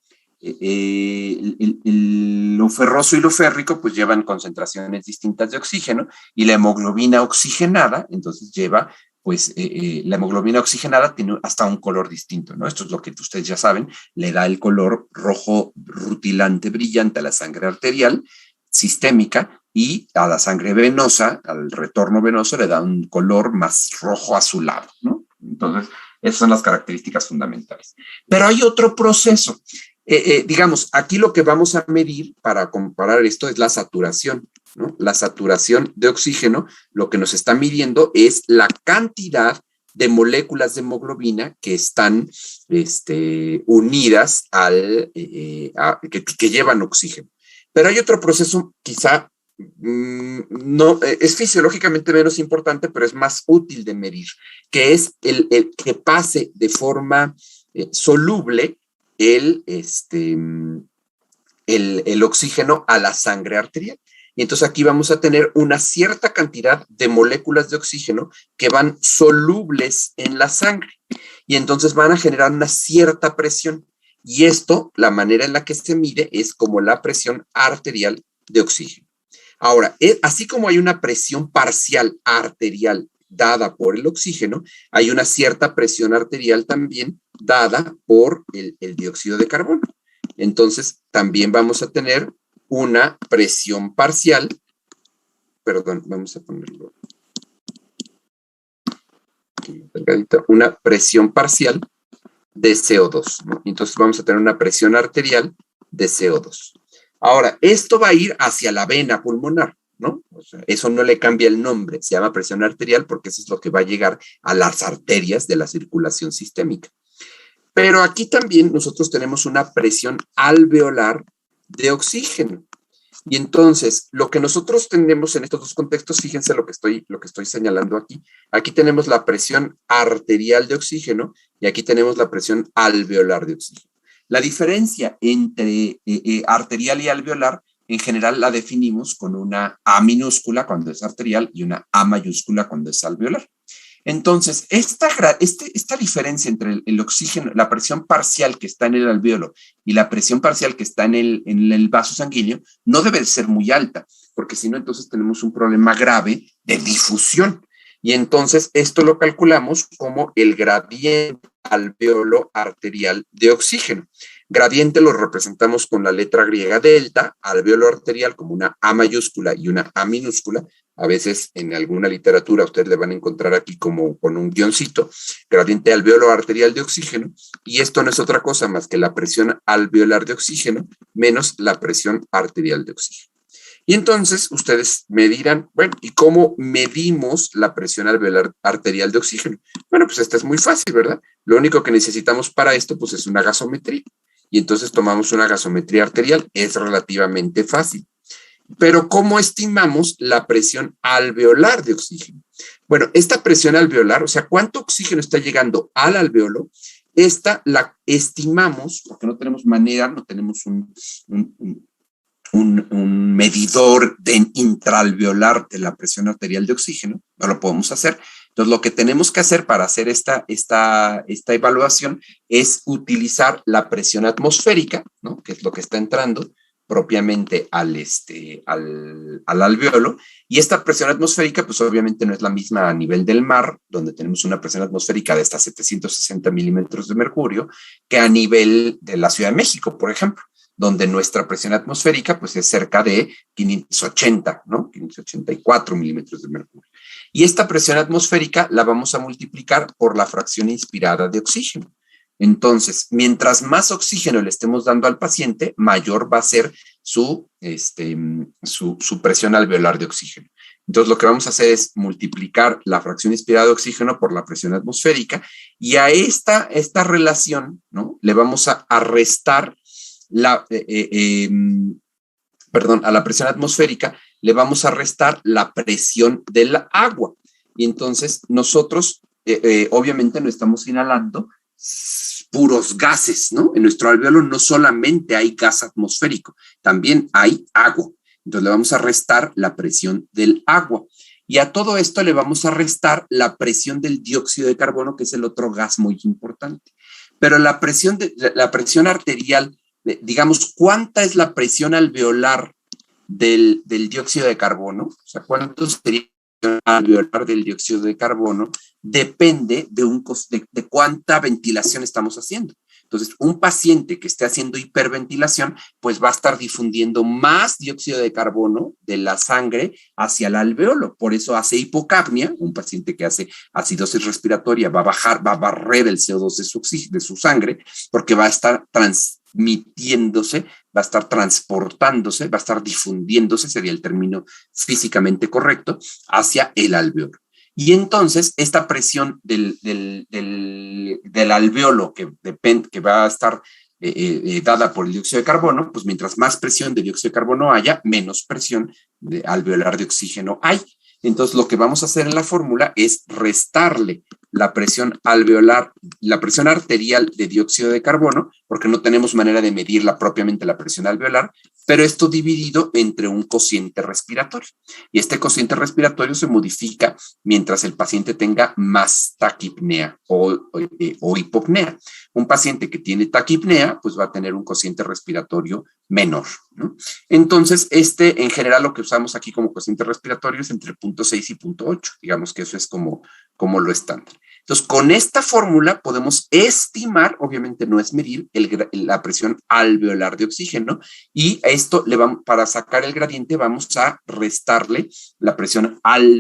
ferroso y lo férrico pues llevan concentraciones distintas de oxígeno, y la hemoglobina oxigenada entonces lleva, pues la hemoglobina oxigenada tiene hasta un color distinto, ¿no? Esto es lo que ustedes ya saben, le da el color rojo rutilante brillante a la sangre arterial sistémica, y a la sangre venosa, al retorno venoso, le da un color más rojo azulado, ¿no? Entonces, esas son las características fundamentales. Pero hay otro proceso. Digamos, aquí lo que vamos a medir para comparar esto es la saturación, ¿no? La saturación de oxígeno, lo que nos está midiendo es la cantidad de moléculas de hemoglobina que están unidas que llevan oxígeno. Pero hay otro proceso quizá no es fisiológicamente menos importante, pero es más útil de medir, que es el que pase de forma soluble el oxígeno a la sangre arterial. Y entonces aquí vamos a tener una cierta cantidad de moléculas de oxígeno que van solubles en la sangre, y entonces van a generar una cierta presión. Y esto, la manera en la que se mide es como la presión arterial de oxígeno. Ahora, así como hay una presión parcial arterial dada por el oxígeno, hay una cierta presión arterial también dada por el dióxido de carbono. Entonces, también vamos a tener una presión parcial, perdón, vamos a ponerlo aquí, una presión parcial de CO2, ¿no? Entonces vamos a tener una presión arterial de CO2. Ahora, esto va a ir hacia la vena pulmonar, ¿no? O sea, eso no le cambia el nombre, se llama presión arterial porque eso es lo que va a llegar a las arterias de la circulación sistémica. Pero aquí también nosotros tenemos una presión alveolar de oxígeno. Y entonces, lo que nosotros tenemos en estos dos contextos, fíjense lo que estoy señalando aquí. Aquí tenemos la presión arterial de oxígeno y aquí tenemos la presión alveolar de oxígeno. La diferencia entre arterial y alveolar, en general la definimos con una A minúscula cuando es arterial y una A mayúscula cuando es alveolar. Entonces, esta diferencia entre el oxígeno, la presión parcial que está en el alvéolo y la presión parcial que está en el vaso sanguíneo, no debe de ser muy alta, porque si no, entonces tenemos un problema grave de difusión. Y entonces, esto lo calculamos como el gradiente alvéolo arterial de oxígeno. Gradiente lo representamos con la letra griega delta, alvéolo arterial como una A mayúscula y una A minúscula. A veces en alguna literatura ustedes le van a encontrar aquí como con un guioncito, gradiente alvéolo arterial de oxígeno, y esto no es otra cosa más que la presión alveolar de oxígeno menos la presión arterial de oxígeno. Y entonces ustedes me dirán, bueno, ¿y cómo medimos la presión alveolar arterial de oxígeno? Bueno, pues esta es muy fácil, ¿verdad? Lo único que necesitamos para esto pues es una gasometría. Y entonces tomamos una gasometría arterial, es relativamente fácil. Pero ¿cómo estimamos la presión alveolar de oxígeno? Bueno, esta presión alveolar, o sea, ¿cuánto oxígeno está llegando al alvéolo? Esta la estimamos, porque no tenemos manera, no tenemos un medidor intraalveolar de la presión arterial de oxígeno, no lo podemos hacer. Entonces, lo que tenemos que hacer para hacer esta evaluación es utilizar la presión atmosférica, ¿no? Que es lo que está entrando, propiamente al alvéolo, y esta presión atmosférica, pues obviamente no es la misma a nivel del mar, donde tenemos una presión atmosférica de hasta 760 milímetros de mercurio, que a nivel de la Ciudad de México, por ejemplo, donde nuestra presión atmosférica pues es cerca de 580, ¿no? 584 milímetros de mercurio. Y esta presión atmosférica la vamos a multiplicar por la fracción inspirada de oxígeno. Entonces, mientras más oxígeno le estemos dando al paciente, mayor va a ser su presión alveolar de oxígeno. Entonces, lo que vamos a hacer es multiplicar la fracción inspirada de oxígeno por la presión atmosférica, y a esta relación, ¿no?, le vamos a restar a la presión atmosférica le vamos a restar la presión del agua. Y entonces nosotros, obviamente, no estamos inhalando puros gases, ¿no? En nuestro alvéolo no solamente hay gas atmosférico, también hay agua. Entonces le vamos a restar la presión del agua. Y a todo esto le vamos a restar la presión del dióxido de carbono, que es el otro gas muy importante. Pero la presión arterial, digamos, ¿cuánta es la presión alveolar del dióxido de carbono? O sea, ¿cuánto sería la presión alveolar del dióxido de carbono? Depende de cuánta ventilación estamos haciendo. Entonces, un paciente que esté haciendo hiperventilación, pues va a estar difundiendo más dióxido de carbono de la sangre hacia el alvéolo. Por eso hace hipocapnia. Un paciente que hace acidosis respiratoria va a barrer el CO2 de su sangre, porque va a estar transmitiéndose, va a estar transportándose, va a estar difundiéndose, sería el término físicamente correcto, hacia el alvéolo. Y entonces esta presión del alvéolo que va a estar dada por el dióxido de carbono, pues mientras más presión de dióxido de carbono haya, menos presión alveolar de oxígeno hay. Entonces lo que vamos a hacer en la fórmula es restarle la presión alveolar, la presión arterial de dióxido de carbono, porque no tenemos manera de medirla propiamente la presión alveolar, pero esto dividido entre un cociente respiratorio. Y este cociente respiratorio se modifica mientras el paciente tenga más taquipnea o hipopnea. Un paciente que tiene taquipnea, pues va a tener un cociente respiratorio menor, ¿no? Entonces, en general lo que usamos aquí como cociente respiratorio es entre 0.6 y 0.8. Digamos que eso es como lo estándar. Entonces, con esta fórmula podemos estimar, obviamente no es medir, la presión alveolar de oxígeno, y a esto para sacar el gradiente vamos a restarle la presión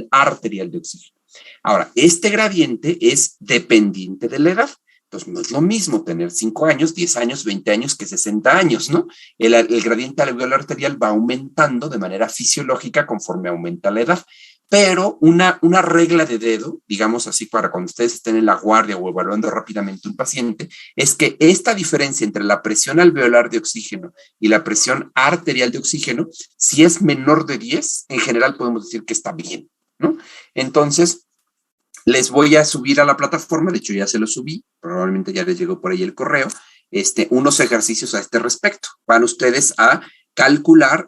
arterial de oxígeno. Ahora, este gradiente es dependiente de la edad. Entonces, no es lo mismo tener 5 años, 10 años, 20 años que 60 años, ¿no? El gradiente alveolar arterial va aumentando de manera fisiológica conforme aumenta la edad. Pero una regla de dedo, digamos así, para cuando ustedes estén en la guardia o evaluando rápidamente un paciente, es que esta diferencia entre la presión alveolar de oxígeno y la presión arterial de oxígeno, si es menor de 10, en general podemos decir que está bien, ¿no? Entonces, les voy a subir a la plataforma, de hecho ya se lo subí, probablemente ya les llegó por ahí el correo, unos ejercicios a este respecto. Van ustedes a calcular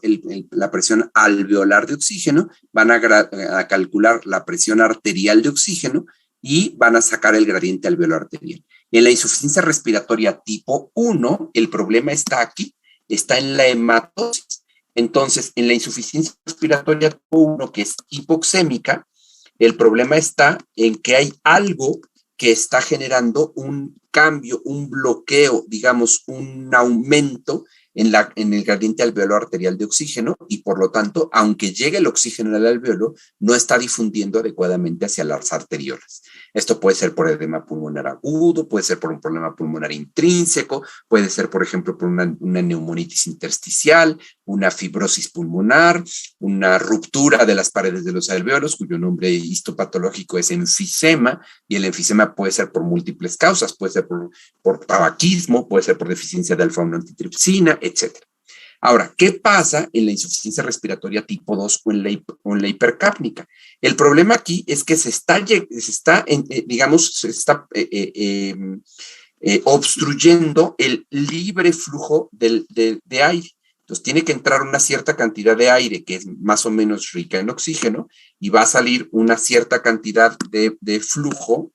la presión alveolar de oxígeno, van a calcular la presión arterial de oxígeno y van a sacar el gradiente alveolar arterial. En la insuficiencia respiratoria tipo 1, el problema está aquí, está en la hematosis. Entonces, en la insuficiencia respiratoria tipo 1, que es hipoxémica, el problema está en que hay algo que está generando un cambio, un bloqueo, digamos, un aumento en el gradiente alveolar arterial de oxígeno, y por lo tanto, aunque llegue el oxígeno al alvéolo, no está difundiendo adecuadamente hacia las arteriolas. Esto puede ser por edema pulmonar agudo, puede ser por un problema pulmonar intrínseco, puede ser, por ejemplo, por una neumonitis intersticial, una fibrosis pulmonar, una ruptura de las paredes de los alvéolos, cuyo nombre histopatológico es enfisema, y el enfisema puede ser por múltiples causas, puede ser por tabaquismo, puede ser por deficiencia de alfa-1 antitripsina, etc. Ahora, ¿qué pasa en la insuficiencia respiratoria tipo 2 o en la hipercápnica? El problema aquí es que se está obstruyendo el libre flujo de aire. Entonces tiene que entrar una cierta cantidad de aire que es más o menos rica en oxígeno, y va a salir una cierta cantidad de flujo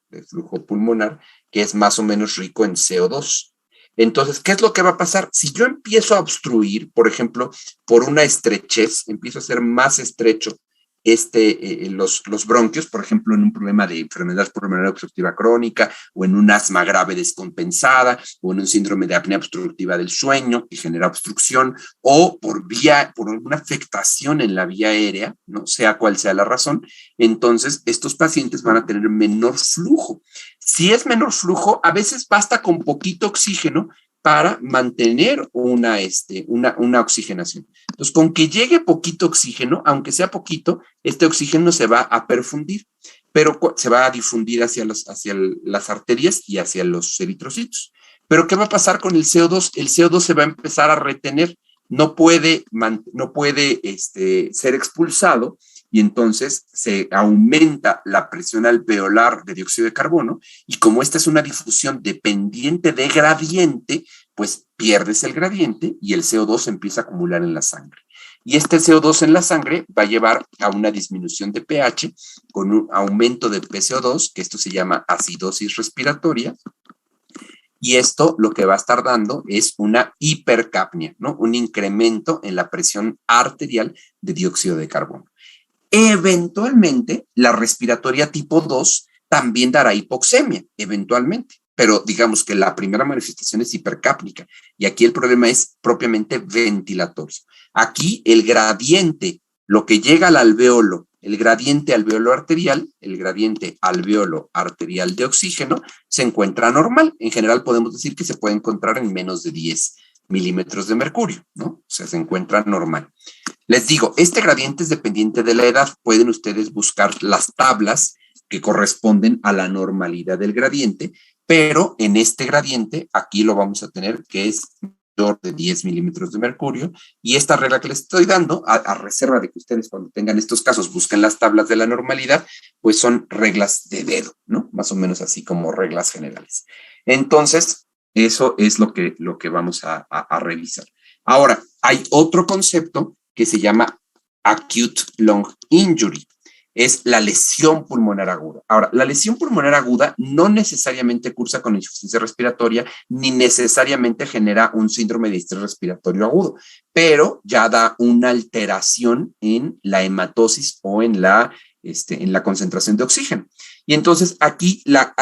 pulmonar que es más o menos rico en CO2. Entonces, ¿qué es lo que va a pasar? Si yo empiezo a obstruir, por ejemplo, por una estrechez, empiezo a hacer más estrecho los bronquios, por ejemplo, en un problema de enfermedad pulmonar obstructiva crónica, o en un asma grave descompensada, o en un síndrome de apnea obstructiva del sueño que genera obstrucción, o por alguna afectación en la vía aérea, no sea cual sea la razón, entonces estos pacientes van a tener menor flujo. Si es menor flujo, a veces basta con poquito oxígeno para mantener una oxigenación. Entonces, con que llegue poquito oxígeno, aunque sea poquito, este oxígeno se va a perfundir, pero se va a difundir hacia las arterias y hacia los eritrocitos. Pero, ¿qué va a pasar con el CO2? El CO2 se va a empezar a retener, no puede ser expulsado, y entonces se aumenta la presión alveolar de dióxido de carbono, y como esta es una difusión dependiente de gradiente, pues pierdes el gradiente y el CO2 se empieza a acumular en la sangre. Y este CO2 en la sangre va a llevar a una disminución de pH con un aumento de PCO2, que esto se llama acidosis respiratoria, y esto lo que va a estar dando es una hipercapnia, ¿no? Un incremento en la presión arterial de dióxido de carbono. Eventualmente, la respiratoria tipo 2 también dará hipoxemia, eventualmente, pero digamos que la primera manifestación es hipercápnica, y aquí el problema es propiamente ventilatorio. Aquí el gradiente, lo que llega al alveolo, el gradiente alveolo arterial de oxígeno, se encuentra normal. En general podemos decir que se puede encontrar en menos de 10 milímetros de mercurio, ¿no? O sea, se encuentra normal. Les digo, este gradiente es dependiente de la edad. Pueden ustedes buscar las tablas que corresponden a la normalidad del gradiente, pero en este gradiente, aquí lo vamos a tener que es mayor de 10 milímetros de mercurio, y esta regla que les estoy dando, a reserva de que ustedes cuando tengan estos casos busquen las tablas de la normalidad, pues son reglas de dedo, ¿no? Más o menos así como reglas generales. Entonces, eso es lo que vamos a revisar. Ahora, hay otro concepto que se llama acute lung injury. Es la lesión pulmonar aguda. Ahora, la lesión pulmonar aguda no necesariamente cursa con insuficiencia respiratoria, ni necesariamente genera un síndrome de distrés respiratorio agudo, pero ya da una alteración en la hematosis o en la concentración de oxígeno. Y entonces aquí la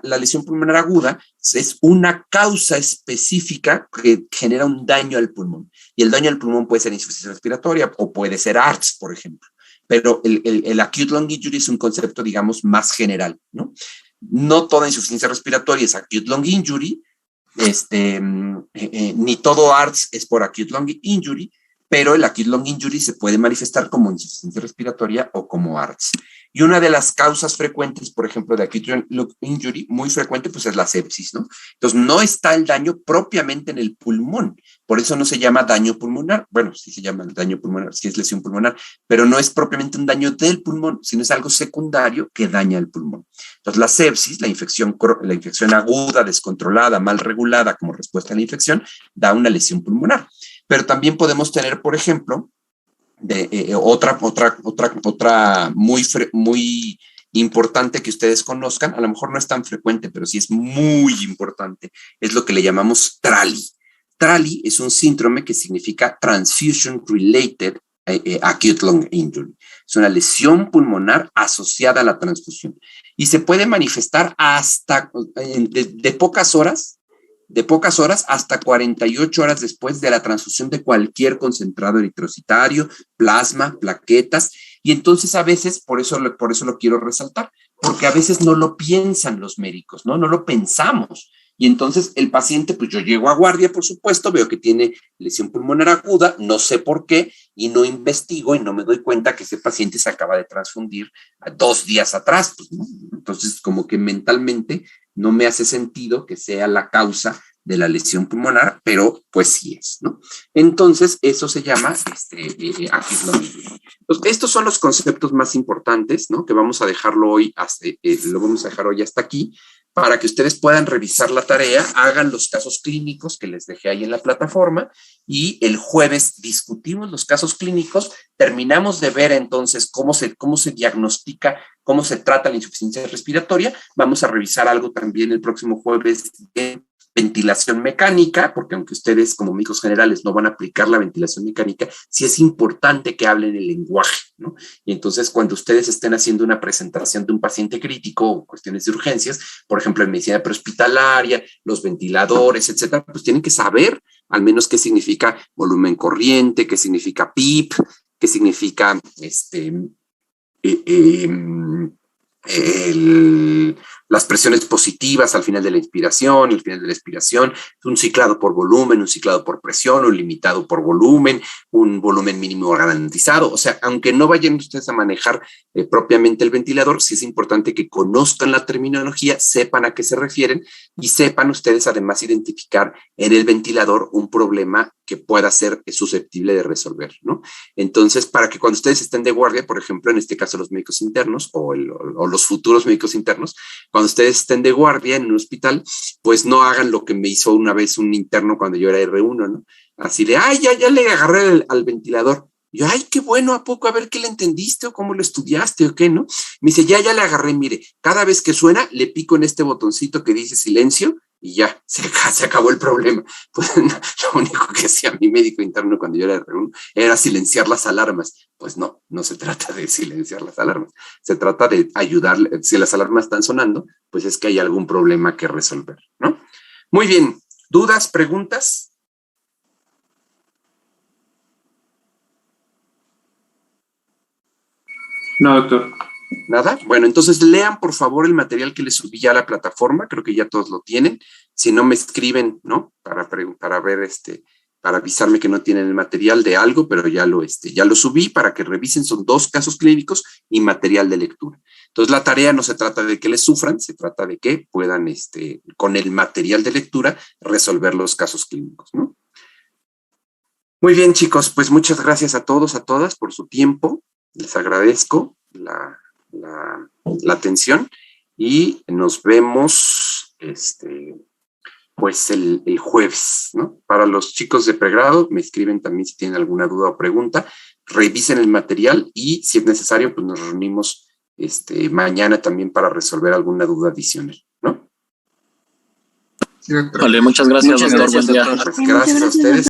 lesión pulmonar aguda es una causa específica que genera un daño al pulmón. Y el daño al pulmón puede ser insuficiencia respiratoria o puede ser ARDS, por ejemplo. Pero el acute lung injury es un concepto, digamos, más general, ¿no? No toda insuficiencia respiratoria es acute lung injury, ni todo ARDS es por acute lung injury, pero el acute lung injury se puede manifestar como insuficiencia respiratoria o como ARDS. Y una de las causas frecuentes, por ejemplo, de acute lung injury, muy frecuente, pues es la sepsis, ¿no? Entonces, no está el daño propiamente en el pulmón. Por eso no se llama daño pulmonar. Bueno, sí se llama daño pulmonar, sí es lesión pulmonar, pero no es propiamente un daño del pulmón, sino es algo secundario que daña el pulmón. Entonces, la sepsis, la infección aguda, descontrolada, mal regulada como respuesta a la infección, da una lesión pulmonar. Pero también podemos tener, por ejemplo, otra muy importante que ustedes conozcan, a lo mejor no es tan frecuente, pero sí es muy importante, es lo que le llamamos TRALI. TRALI es un síndrome que significa Transfusion Related Acute Lung Injury. Es una lesión pulmonar asociada a la transfusión y se puede manifestar hasta de pocas horas hasta 48 horas después de la transfusión de cualquier concentrado eritrocitario, plasma, plaquetas, y entonces a veces, por eso lo quiero resaltar, porque a veces no lo piensan los médicos, ¿no? No lo pensamos. Y entonces el paciente, pues yo llego a guardia, por supuesto, veo que tiene lesión pulmonar aguda, no sé por qué, y no investigo y no me doy cuenta que ese paciente se acaba de transfundir 2 días atrás, pues, ¿no? Entonces, como que mentalmente no me hace sentido que sea la causa de la lesión pulmonar, pero pues sí es, ¿no? Entonces, eso se llama acute lung injury. Entonces, estos son los conceptos más importantes, ¿no? Que vamos a dejarlo hoy lo vamos a dejar hoy hasta aquí, para que ustedes puedan revisar la tarea, hagan los casos clínicos que les dejé ahí en la plataforma, y el jueves discutimos los casos clínicos, terminamos de ver entonces cómo se diagnostica, cómo se trata la insuficiencia respiratoria. Vamos a revisar algo también el próximo jueves de ventilación mecánica, porque aunque ustedes como médicos generales no van a aplicar la ventilación mecánica, sí es importante que hablen el lenguaje, ¿no? Y entonces cuando ustedes estén haciendo una presentación de un paciente crítico o cuestiones de urgencias, por ejemplo en medicina prehospitalaria, los ventiladores, etcétera, pues tienen que saber al menos qué significa volumen corriente, qué significa PIP, qué significa las presiones positivas al final de la inspiración, al final de la expiración, un ciclado por volumen, un ciclado por presión, un limitado por volumen, un volumen mínimo garantizado. O sea, aunque no vayan ustedes a manejar propiamente el ventilador, sí es importante que conozcan la terminología, sepan a qué se refieren y sepan ustedes además identificar en el ventilador un problema que pueda ser susceptible de resolver, ¿no? Entonces, para que cuando ustedes estén de guardia, por ejemplo, en este caso los médicos internos o los futuros médicos internos, cuando ustedes estén de guardia en un hospital, pues no hagan lo que me hizo una vez un interno cuando yo era R1, ¿no? Así de, ay, ya le agarré al ventilador. Yo, ay, qué bueno, ¿a poco? A ver qué le entendiste o cómo lo estudiaste o qué, ¿no? Me dice, ya le agarré, mire, cada vez que suena, le pico en este botoncito que dice silencio y ya, se acabó el problema. Pues lo único que hacía mi médico interno cuando yo era R1 era silenciar las alarmas. Pues no se trata de silenciar las alarmas, se trata de ayudarle. Si las alarmas están sonando, pues es que hay algún problema que resolver, ¿no? Muy bien, ¿dudas, preguntas? No, doctor. ¿Nada? Bueno, entonces lean por favor el material que les subí ya a la plataforma, creo que ya todos lo tienen. Si no me escriben, ¿no? Para ver para avisarme que no tienen el material de algo, pero ya lo subí para que revisen, son 2 casos clínicos y material de lectura. Entonces la tarea no se trata de que les sufran, se trata de que puedan con el material de lectura resolver los casos clínicos, ¿no? Muy bien, chicos, pues muchas gracias a todos, a todas por su tiempo. Les agradezco la atención y nos vemos pues el jueves, ¿no? Para los chicos de pregrado, me escriben también si tienen alguna duda o pregunta, revisen el material y si es necesario, pues nos reunimos mañana también para resolver alguna duda adicional, ¿no? Vale, muchas gracias, doctor. Buen día. Gracias a ustedes.